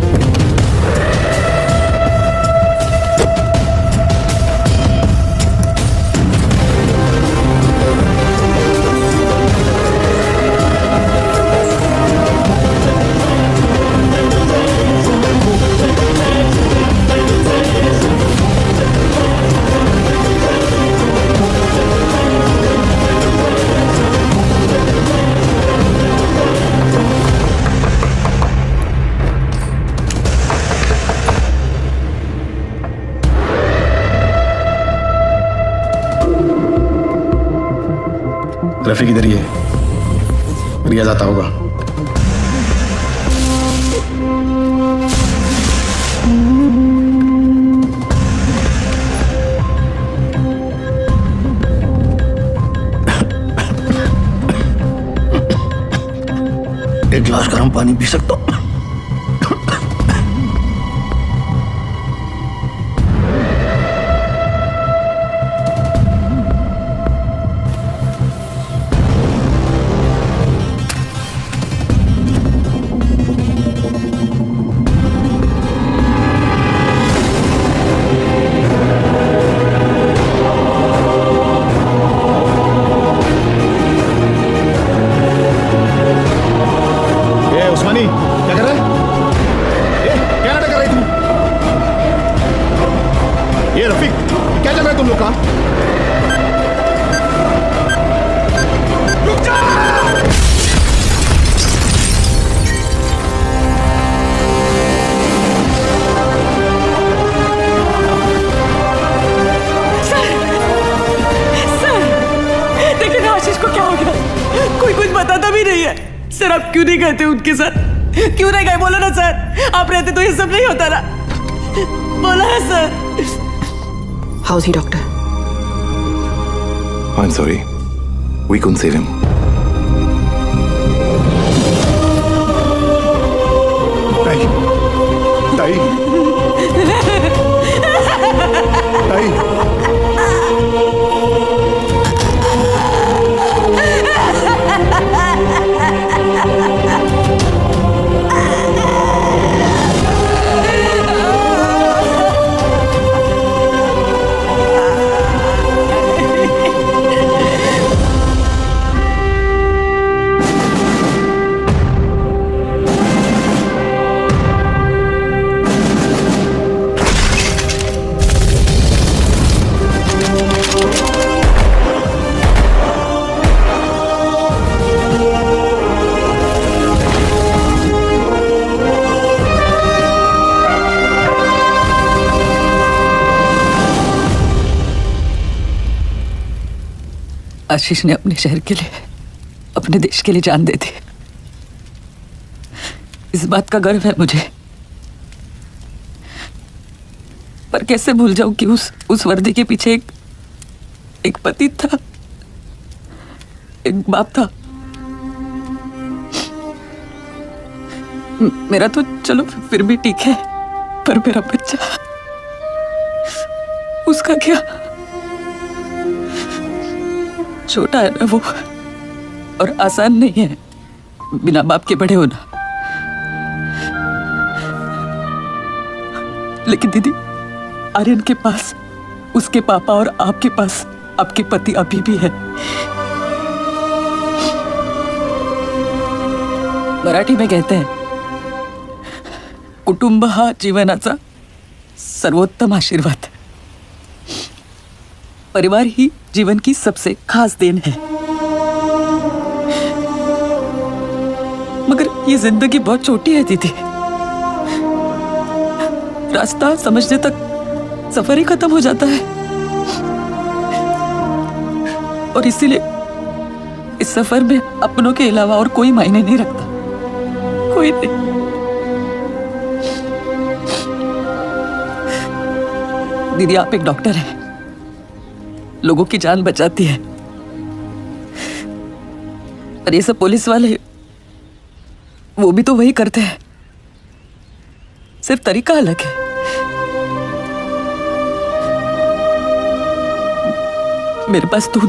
रफी किधर ही है? रियाज आता होगा। एक गिलास गर्म पानी पी सकता हूँ? उस्मानी क्या कर रहा है? क्या नाटक कर रही तुम? ये रफीक क्या चल रहा है तुम लोग का? रुक जा! सर लेकिन आशीष को क्या हो गया? कोई कुछ बताता भी नहीं है। सर आप क्यों नहीं कहते उनके साथ? क्यों नहीं गए? बोलो ना सर, आप रहते तो ये सब नहीं होता ना। बोला है sir. How's he, doctor? I'm sorry. We couldn't save him. ताई, ताई, ताई। आशीष ने अपने शहर के लिए, अपने देश के लिए जान दे दी। इस बात का गर्व है मुझे। पर कैसे भूल जाऊं कि उस वर्दी के पीछे एक पति था, एक बाप था। मेरा तो चलो फिर भी ठीक है, पर मेरा बच्चा, उसका क्या? छोटा है ना वो, और आसान नहीं है बिना बाप के बड़े होना। लेकिन दीदी, आर्यन के पास उसके पापा और आपके पास आपके पति अभी भी है। मराठी में कहते हैं, कुटुंब हा जीवनाचा सर्वोत्तम आशीर्वाद। परिवार ही जीवन की सबसे खास देन है, मगर ये जिंदगी बहुत छोटी है दीदी। रास्ता समझने तक सफर ही खत्म हो जाता है, और इसीलिए इस सफर में अपनों के अलावा और कोई मायने नहीं रखता, कोई नहीं। दीदी आप एक डॉक्टर हैं, लोगों की जान बचाती है, और ये सब पुलिस वाले वो भी तो वही करते हैं, सिर्फ तरीका अलग है। मेरे पास तो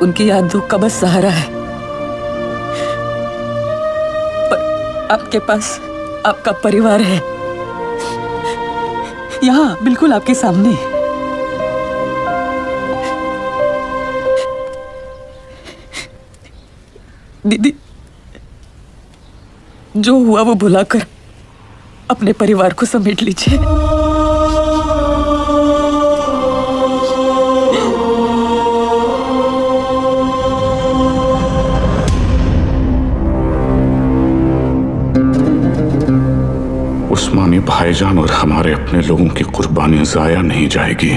उनकी यादों का बस सहारा है, पर आपके पास आपका परिवार है, यहाँ बिल्कुल आपके सामने। दीदी जो हुआ वो भुलाकर अपने परिवार को समेट लीजिए। उस्मानी भाईजान और हमारे अपने लोगों की कुर्बानियां जाया नहीं जाएगी।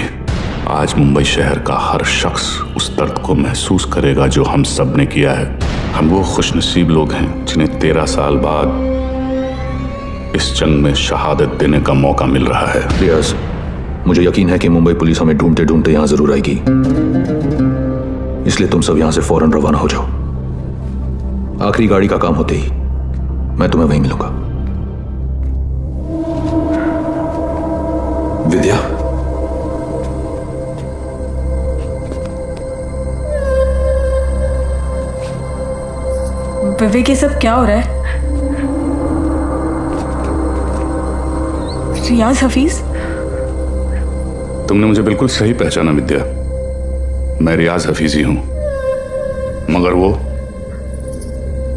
आज मुंबई शहर का हर शख्स उस दर्द को महसूस करेगा जो हम सब ने किया है। हम वो खुशनसीब लोग हैं जिन्हें 13 साल बाद इस जंग में शहादत देने का मौका मिल रहा है। रियाज, मुझे यकीन है कि मुंबई पुलिस हमें ढूंढते ढूंढते यहां जरूर आएगी, इसलिए तुम सब यहां से फौरन रवाना हो जाओ। आखिरी गाड़ी का काम होते ही मैं तुम्हें वहीं मिलूंगा। विद्या, विवेक ये सब क्या हो रहा है? रियाज हफीज, तुमने मुझे बिल्कुल सही पहचाना विद्या। मैं रियाज हफीज ही हूं, मगर वो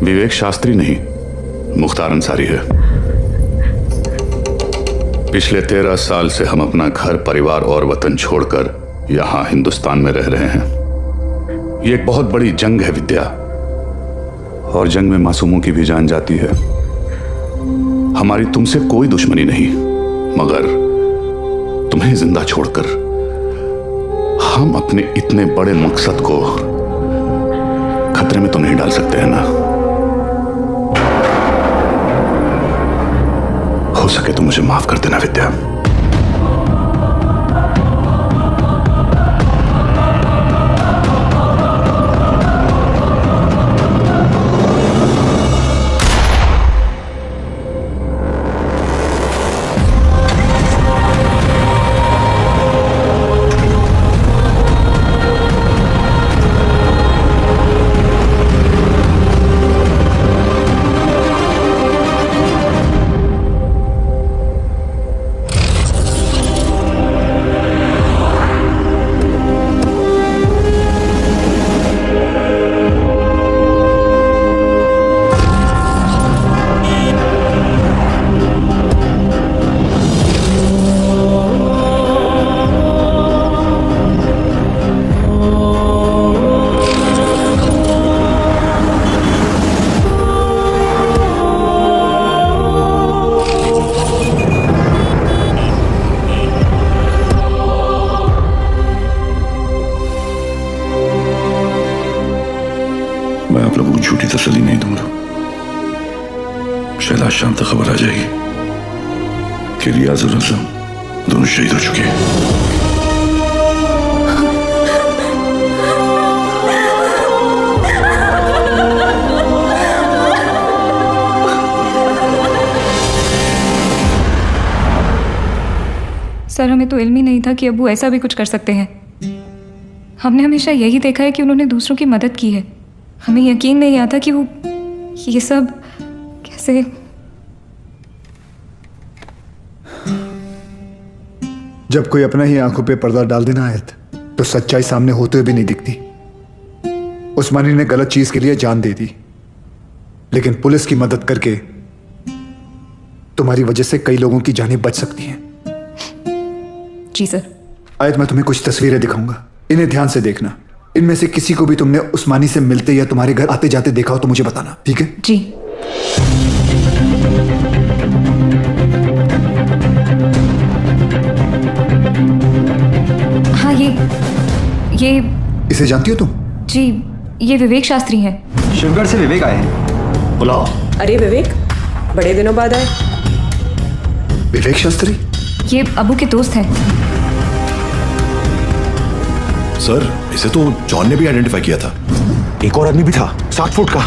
विवेक शास्त्री नहीं, मुख्तार अंसारी है। पिछले 13 साल से हम अपना घर, परिवार और वतन छोड़कर यहां हिंदुस्तान में रह रहे हैं। ये एक बहुत बड़ी जंग है विद्या, और जंग में मासूमों की भी जान जाती है। हमारी तुमसे कोई दुश्मनी नहीं, मगर तुम्हें जिंदा छोड़कर हम अपने इतने बड़े मकसद को खतरे में तो नहीं डाल सकते हैं ना। हो सके तो मुझे माफ कर देना विद्या। मैं आप लोगों को झूठी तसल्ली नहीं दूंगा। शायद आज शाम तक खबर आ जाएगी कि रियाज और असलम दोनों शहीद हो चुके हैं। सर हमें तो इल्म ही नहीं था कि अब्बू ऐसा भी कुछ कर सकते हैं। हमने हमेशा यही देखा है कि उन्होंने दूसरों की मदद की है। हमें यकीन नहीं आता कि वो ये सब कैसे। जब कोई अपना ही आंखों पे पर्दा डाल देना आयत, तो सच्चाई सामने होते हुए भी नहीं दिखती। उस्मानी ने गलत चीज के लिए जान दे दी, लेकिन पुलिस की मदद करके तुम्हारी वजह से कई लोगों की जानें बच सकती हैं। जी सर। आयत मैं तुम्हें कुछ तस्वीरें दिखाऊंगा, इन्हें ध्यान से देखना। इनमें से किसी को भी तुमने उस्मानी से मिलते या तुम्हारे घर आते जाते देखा हो तो मुझे बताना, ठीक है? जी। हाँ, ये इसे जानती हो तुम? जी, ये विवेक शास्त्री हैं। शिवगढ़ से विवेक आए हैं। बुलाओ। अरे विवेक, बड़े दिनों बाद आए। विवेक शास्त्री? ये अबू के दोस्त हैं। सर, इसे तो जॉन ने भी आइडेंटिफाई किया था। एक और आदमी भी था, 60 फुट का।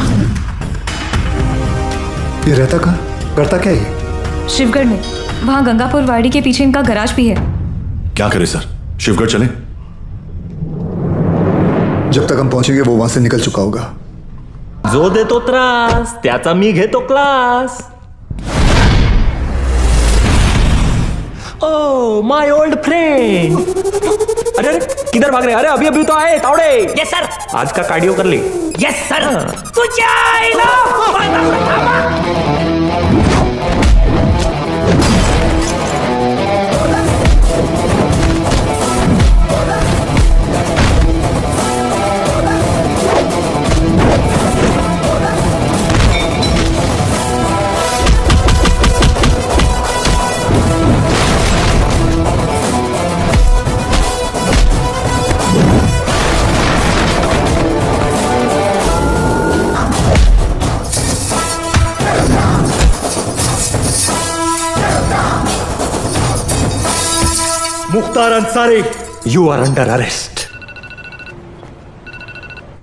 ये रहता कहाँ, करता क्या है? शिवगढ़ में, वहाँ गंगापुर वाड़ी के पीछे इनका गराज भी है। क्या करे सर, शिवगढ़ चले? जब तक हम पहुंचेंगे वो वहां से निकल चुका होगा। जो देतो त्रास त्याचा मी घेतो class. Oh my old friend. अरे अरे किधर भाग रहे? अरे अभी अभी तो आए तावड़े। Yes sir. आज का कार्डियो कर ले। Yes sir. Mukhtar Ansari, you are under arrest.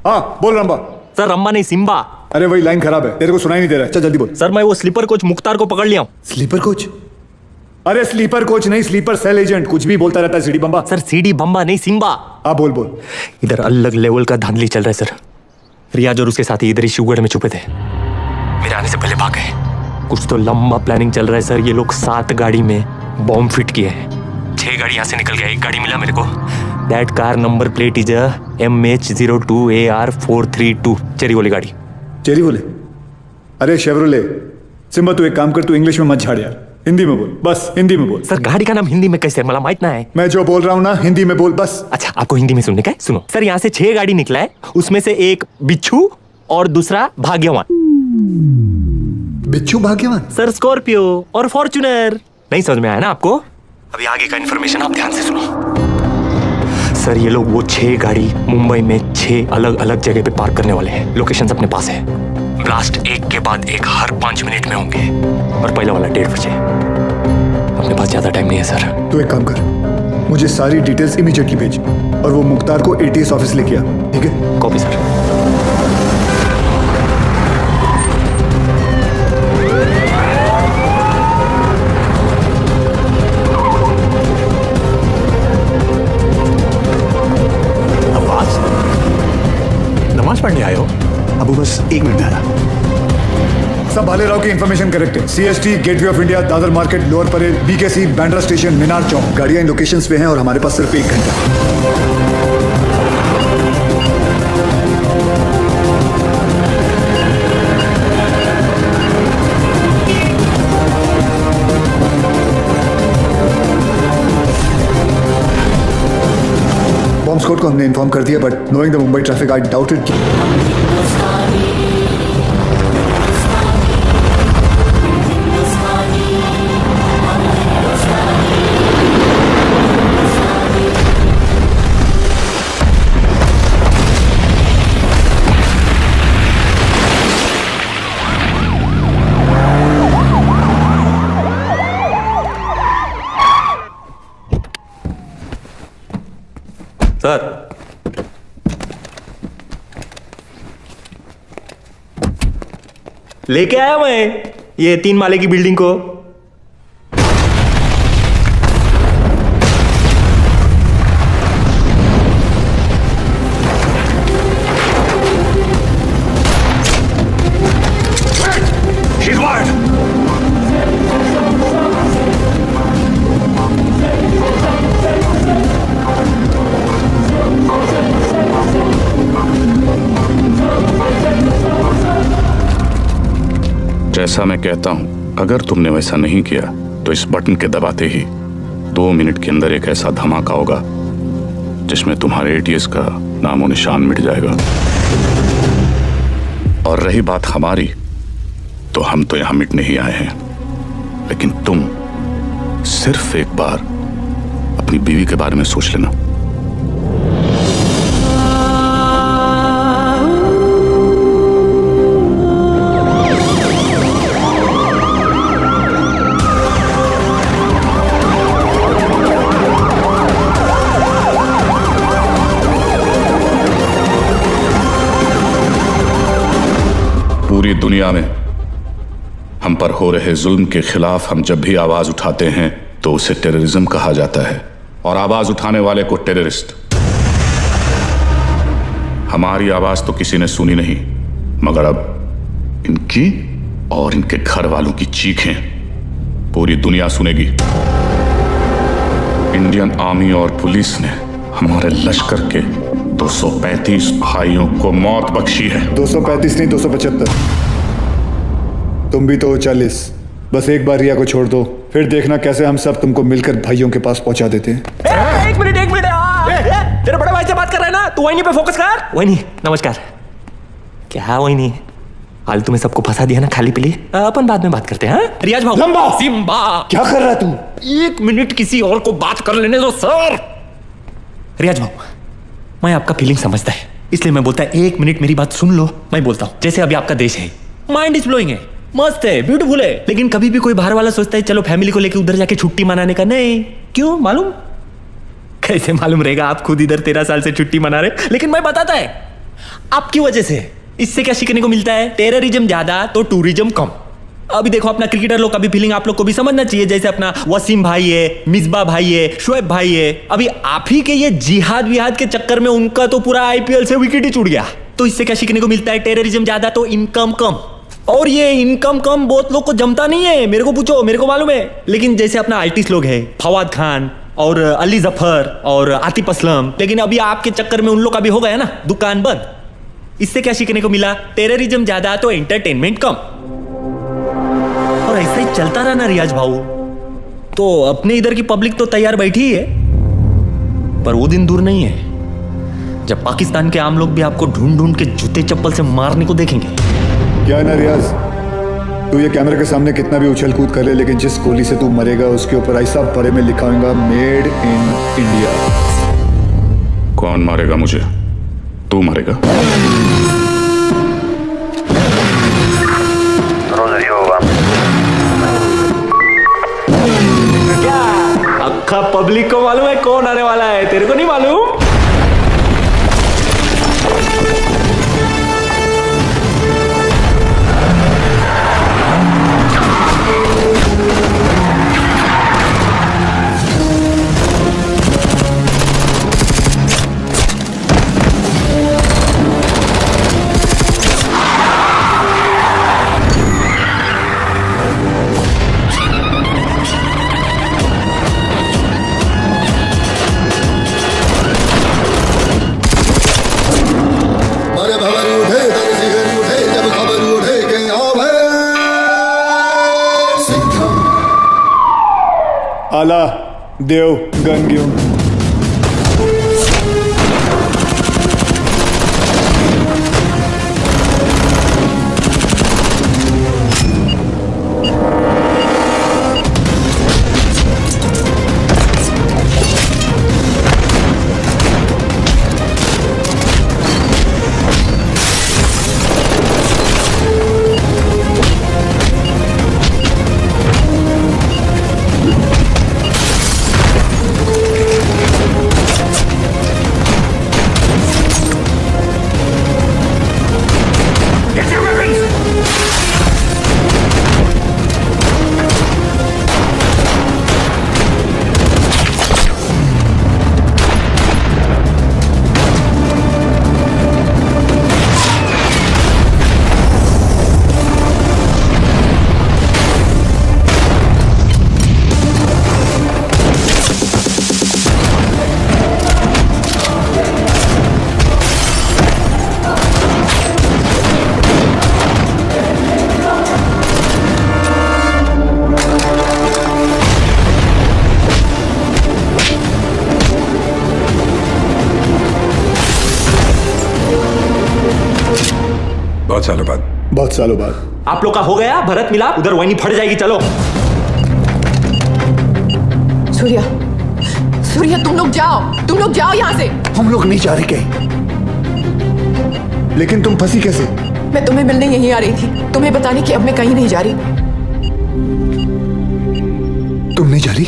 हाँ बोल रंबा। सर रंबा नहीं, सिम्बा। अरे वही लाइन खराब है, तेरे को सुनाई नहीं दे रहा है। चल जल्दी बोल। सर मैं वो स्लीपर कोच मुख्तार को पकड़ लिया हूँ। Sleeper coach? अरे स्लीपर कोच नहीं, स्लीपर सेल एजेंट। कुछ भी बोलता रहता है सीडी बम्बा। सर सीडी बम्बा नहीं, सिम्बा। हाँ बोल बोल। इधर अलग लेवल का धांधली चल रहा है सर। रियाज और उसके साथी इधर ही शिवगढ़ में छुपे थे, मेरे आने से पहले भाग गए। कुछ तो लंबा प्लानिंग चल रहा है सर। ये लोग 7 गाड़ी में बॉम्ब फिट किए हैं। 6 गाड़ी यहाँ से निकल गया, एक गाड़ी मिला मेरे को। That car number plate is MH02AR432। Cherry वाली गाड़ी। चेरी बोले? अरे शेवरोले। सिम्बा तू एक काम कर, तू इंग्लिश में मत झाड़ यार, हिंदी में बोल, बस हिंदी में बोल। सर गाड़ी का नाम हिंदी में कैसे मला माहित ना है। मैं जो बोल रहा हूँ ना हिंदी में बोल बस। अच्छा आपको हिंदी में सुनने का है? सुनो सर, यहाँ से 6 गाड़ी निकला है, उसमें से एक बिच्छू और दूसरा भाग्यवान। बिच्छू भाग्यवान? सर स्कॉर्पियो और फॉर्च्यूनर। नहीं समझ में आया ना आपको? अभी आगे का इन्फॉर्मेशन आप ध्यान से सुनो। सर ये लोग वो 6 गाड़ी मुंबई में 6 अलग अलग जगह पे पार्क करने वाले हैं। लोकेशंस अपने पास है। ब्लास्ट एक के बाद एक हर 5 मिनट में होंगे और पहला वाला 1:30 बजे। अपने पास ज्यादा टाइम नहीं है सर। तू एक काम कर, मुझे सारी डिटेल्स इमीडिएटली भेज और वो मुख्तार को ATS ऑफिस लेके आ, ठीक है? Copy sir. नमाज पढ़ने आए हो? अबू बस 1 मिनट आया। सब भाले राव की इंफॉर्मेशन करेक्ट है। CST, gateway of India, Dadar market, lower Parel, BKC, Bandra station, Minar Chowk. गाड़ियां इन लोकेशंस पे हैं और हमारे पास सिर्फ 1 घंटा। बॉम्ब स्क्वाड को हमने इन्फॉर्म कर दिया, but knowing the Mumbai traffic I doubted कि सर लेके आया मैं ये 3 माले की बिल्डिंग को। जैसा मैं कहता हूं, अगर तुमने वैसा नहीं किया तो इस बटन के दबाते ही 2 मिनट के अंदर एक ऐसा धमाका होगा जिसमें तुम्हारे एटीएस का नामो निशान मिट जाएगा। और रही बात हमारी, तो हम तो यहां मिटने ही आए हैं, लेकिन तुम सिर्फ एक बार अपनी बीवी के बारे में सोच लेना। पूरी दुनिया में हम पर हो रहे जुल्म के खिलाफ हम जब भी आवाज उठाते हैं तो उसे टेररिज्म कहा जाता है, और आवाज उठाने वाले को टेररिस्ट। हमारी आवाज तो किसी ने सुनी नहीं, मगर अब इनकी और इनके घर वालों की चीखें पूरी दुनिया सुनेगी। इंडियन आर्मी और पुलिस ने हमारे लश्कर के 235 भाइयों को मौत बख्शी है। 235 नहीं, 275। तुम भी तो हो 40। बस एक बार रिया को छोड़ दो, फिर देखना कैसे हम सब तुमको मिलकर भाइयों के पास पहुंचा देते हैं। एक मिनट तेरे बड़े भाई से बात कर रहा है ना, तू वही पे फोकस कर। वही नमस्कार। क्या वही नहीं हाल तुम्हें सबको फंसा दिया ना खाली पीली। अपन बाद में बात करते हैं। रियाज भाऊ। लंबा सिम्बा क्या कर रहा तू? एक मिनट किसी और को बात कर लेने दो सर। रियाज भाऊ, मैं आपका फीलिंग समझता है, इसलिए मैं बोलता है एक मिनट मेरी बात सुन लो। मैं बोलता हूँ जैसे अभी आपका देश है, माइंड इज ब्लोइंग है, मस्त है, ब्यूटीफुल है, लेकिन कभी भी कोई बाहर वाला सोचता है चलो फैमिली को लेके उधर जाके छुट्टी मनाने का। नहीं, क्यों मालूम? कैसे मालूम रहेगा? आप खुद इधर 13 साल से छुट्टी मना रहे, लेकिन मैं बताता है आपकी वजह से। इससे क्या सीखने को मिलता है? टेररिज्म ज्यादा तो टूरिज्म कम। अभी देखो अपना क्रिकेटर लोग का भी फीलिंग आप लोग को भी समझना चाहिए। जैसे अपना वसीम भाई है, मिसबा भाई है, शोएब भाई है, अभी आप ही के ये जिहाद विहाद के चक्कर में उनका तो पूरा आईपीएल से विकेट ही छूट गया। तो इससे क्या सीखने को मिलता है? टेररिज्म ज्यादा तो इनकम कम। और ये इनकम कम बहुत लोग को जमता नहीं है, मेरे को पूछो, मेरे को मालूम है। लेकिन जैसे अपना आर्टिस्ट लोग है, फवाद खान और अली जफर और आतिफ असलम, लेकिन अभी आपके चक्कर में उन लोग का भी हो गया ना दुकान बंद। इससे क्या सीखने को मिला? टेररिज्म ज्यादा तो एंटरटेनमेंट कम। और ऐसा ही चलता रहा ना रियाज भाऊ, तो अपने इधर की पब्लिक तो तैयार बैठी ही है। पर वो दिन दूर नहीं है जब पाकिस्तान के आम लोग भी आपको ढूंढ ढूंढ के जूते चप्पल से मारने को देखेंगे। क्या है ना रियाज, तू ये कैमरे के सामने कितना भी उछल कूद कर ले, लेकिन जिस गोली से तू मरेगा उसके ऊपर ऐसा बड़े में लिखा होगा मेड इन इंडिया। कौन मारेगा मुझे? तू मारेगा? क्या अक्खा पब्लिक को मालूम है कौन आने वाला है? तेरे को नहीं मालूम? आला देव गंग्यू बहुत सालों बाद। बहुत सालों बाद। आप लोग का हो गया, भरत मिलाप, उधर वही फट जाएगी। चलो सूर्या, सूर्या तुम लोग जाओ यहाँ से। हम लोग नहीं जा रहे कहीं। लेकिन तुम फंसी कैसे? मैं तुम्हें मिलने यहीं आ रही थी, तुम्हें बताने कि अब मैं कहीं नहीं जा रही। तुम नहीं जा रही?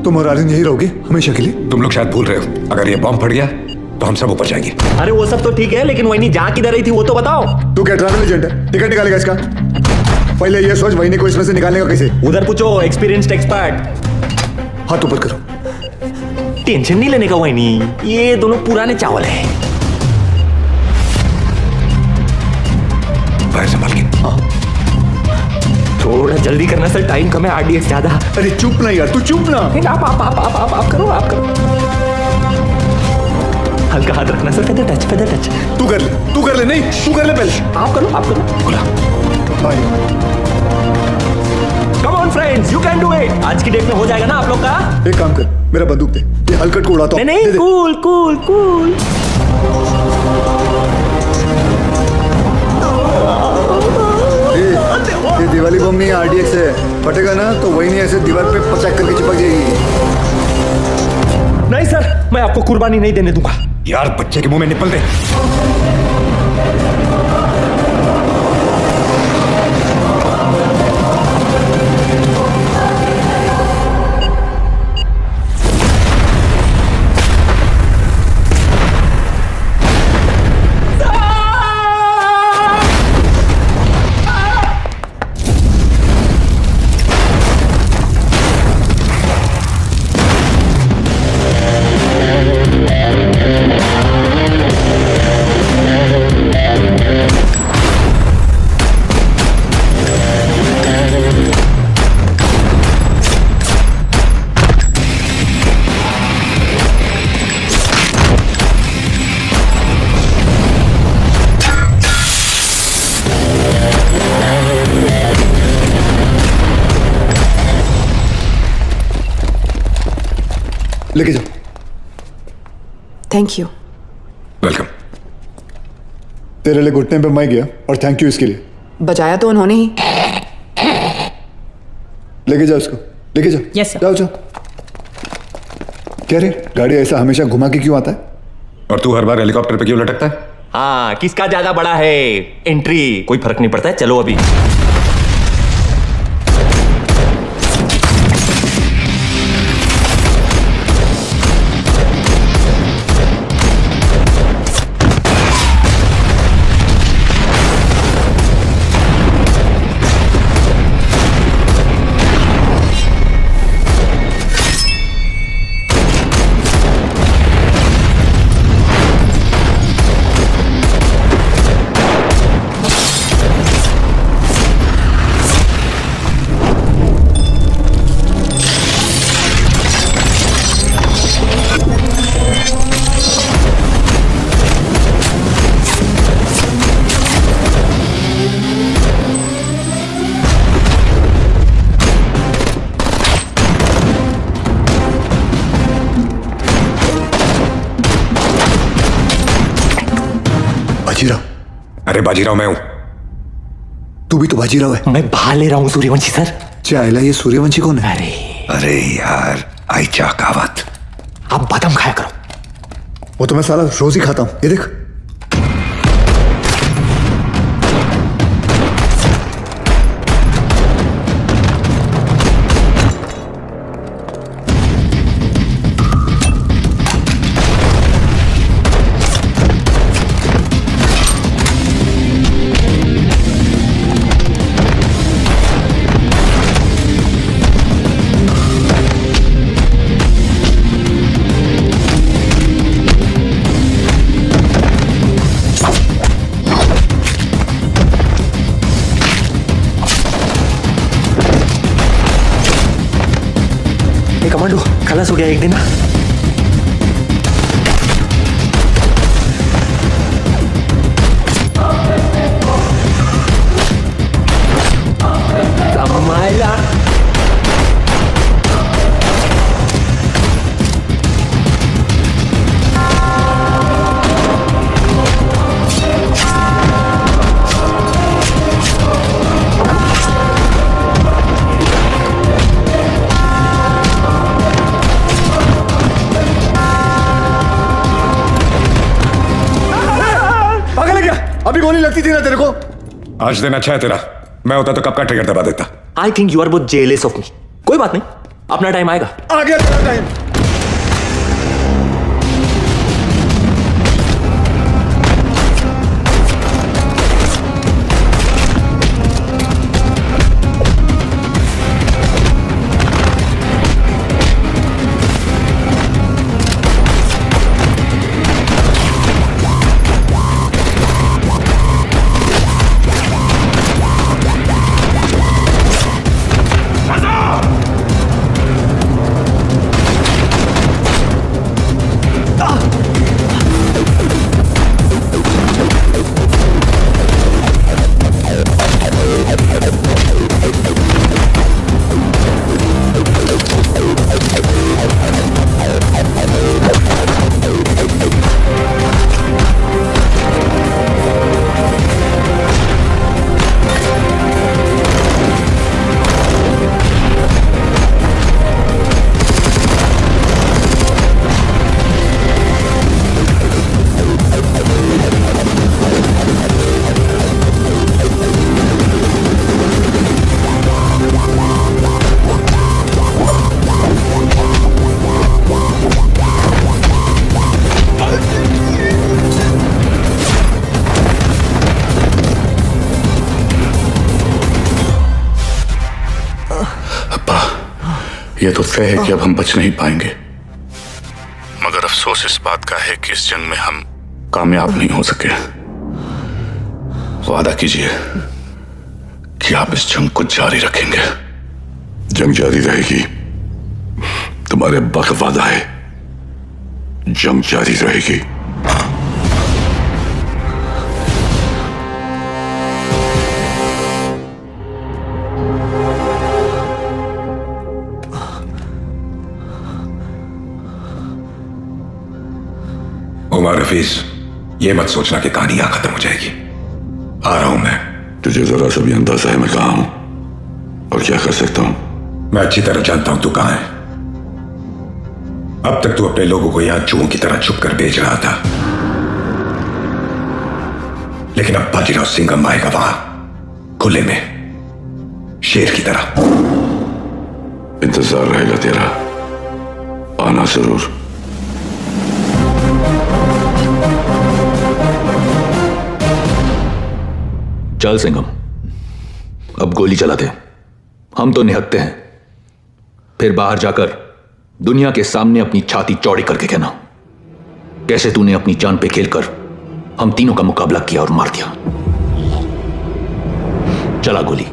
तुम और आर्यन यहीं रहोगे हमेशा के लिए? तुम लोग शायद भूल रहे हो, अगर ये बॉम्ब फट गया तो हम सब ऊपर जाएंगे। अरे वो सब तो ठीक है, लेकिन वही जहाँ किधर रही थी वो तो बताओ। तू क्या ट्रैवल एजेंट है? टिकट निकालेगा इसका? पहले ये सोच वही को इसमें से निकालने का कैसे। उधर पूछो एक्सपीरियंस्ड एक्सपर्ट। हाथ ऊपर करो। टेंशन नहीं लेने का वही, ये दोनों पुराने चावल है। बाहर संभाल के। थोड़ा जल्दी करना सर, टाइम कम है, आरडीएक्स ज्यादा। अरे चुप ना यार, तू चुप ना। आप करो। हल्का हाथ रखना सर, फेदर टच। तू कर ले, नहीं तू कर ले पहले। आप करो। बोला come on friends, you can do it. आज की डेट में हो जाएगा ना आप लोग का। एक काम कर, मेरा बंदूक दे, ये हलकट को उड़ाता हूं। नहीं, कूल। ये दिवाली बम नहीं, आरडीएक्स है। फटेगा ना तो वही नहीं ऐसे दीवार पे पचाक करके चिपक जाएगी। नहीं सर, मैं आपको कुर्बानी नहीं देने दूंगा। यार बच्चे के मुंह में निपल दे। लेके जाओ। Thank you. वेलकम। तेरे लिए घुटने पे मैं गया और थैंक यू इसके लिए। बजाया तो उन्होंने ही। लेके जाओ उसको, लेके जाओ। Yes sir. जाओ। क्या रे, गाड़ी ऐसा हमेशा घुमा के क्यों आता है? और तू हर बार हेलीकॉप्टर पे क्यों लटकता है? हाँ, किसका ज्यादा बड़ा है एंट्री, कोई फर्क नहीं पड़ता है। चलो अभी। बाजीराव। अरे बाजीराव मैं हूं। तू भी तो बाजीराव है। मैं बाहर ले रहा हूँ सूर्यवंशी सर। चाइला, ये सूर्यवंशी कौन है? अरे यार, आयचा कावत। आप बादाम खाया करो। वो तो मैं साला रोज ही खाता हूं, ये देख। कमांडो खलास हो गया एक दिन। लगती थी ना तेरे को। आज दिन अच्छा है तेरा, मैं होता तो कब का ट्रिगर दबा देता। I think you are both jealous of me. कोई बात नहीं, अपना टाइम आएगा। आ गया तेरा टाइम। ये तो तय है कि अब हम बच नहीं पाएंगे, मगर अफसोस इस बात का है कि इस जंग में हम कामयाब नहीं हो सके। वादा कीजिए कि आप इस जंग को जारी रखेंगे। जंग जारी रहेगी, तुम्हारे अब्बा का वादा है, जंग जारी रहेगी। उमर हफीज, ये मत सोचना कि कहानी यहां खत्म हो जाएगी। आ रहा हूं मैं। तुझे जरा सा भी अंदाजा है मैं कहां हूं और क्या कर सकता हूं? मैं अच्छी तरह जानता हूं तू कहां है। अब तक तू अपने लोगों को यहां चूहों की तरह छुप कर बेच रहा था, लेकिन अब बाजीराव सिंघम आएगा वहां खुले में, शेर की तरह। इंतजार रहेगा तेरा, आना जरूर। चल सिंघम, अब गोली चला दे। हम तो निहत्ते हैं, फिर बाहर जाकर दुनिया के सामने अपनी छाती चौड़ी करके कहना कैसे तूने अपनी जान पे खेलकर हम तीनों का मुकाबला किया और मार दिया। चला गोली।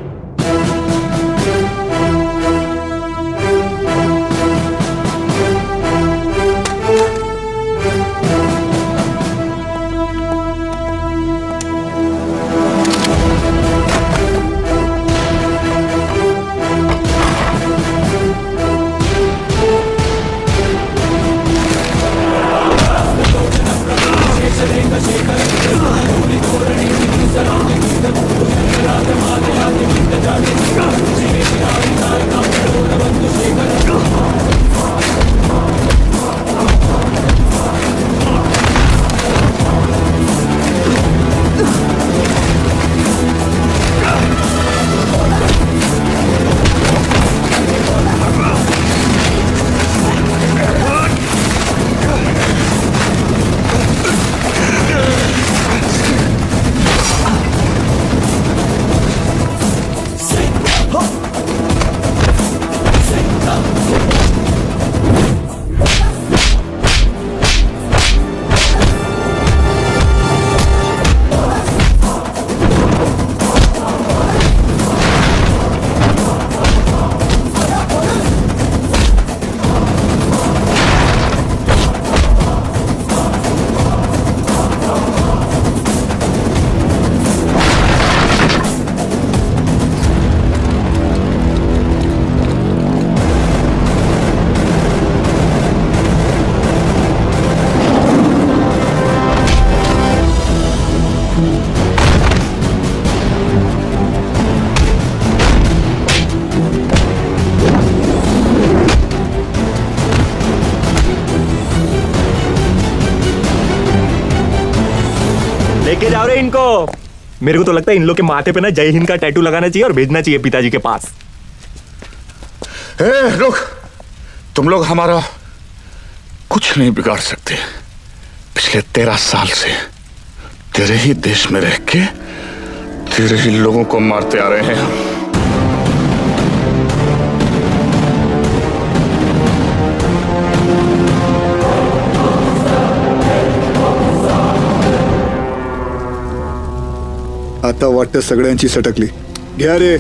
लेके जाओ रे इनको। मेरे को तो लगता है इन लोग के माथे पे ना जय हिंद का टैटू लगाना चाहिए और भेजना चाहिए पिताजी के पास। रुक, तुम लोग हमारा कुछ नहीं बिगाड़ सकते। पिछले 13 साल से तेरे ही देश में रह के तेरे ही लोगों को मारते आ रहे हैं हम। आता वाटतं सगळ्यांची सटकली. घ्या रे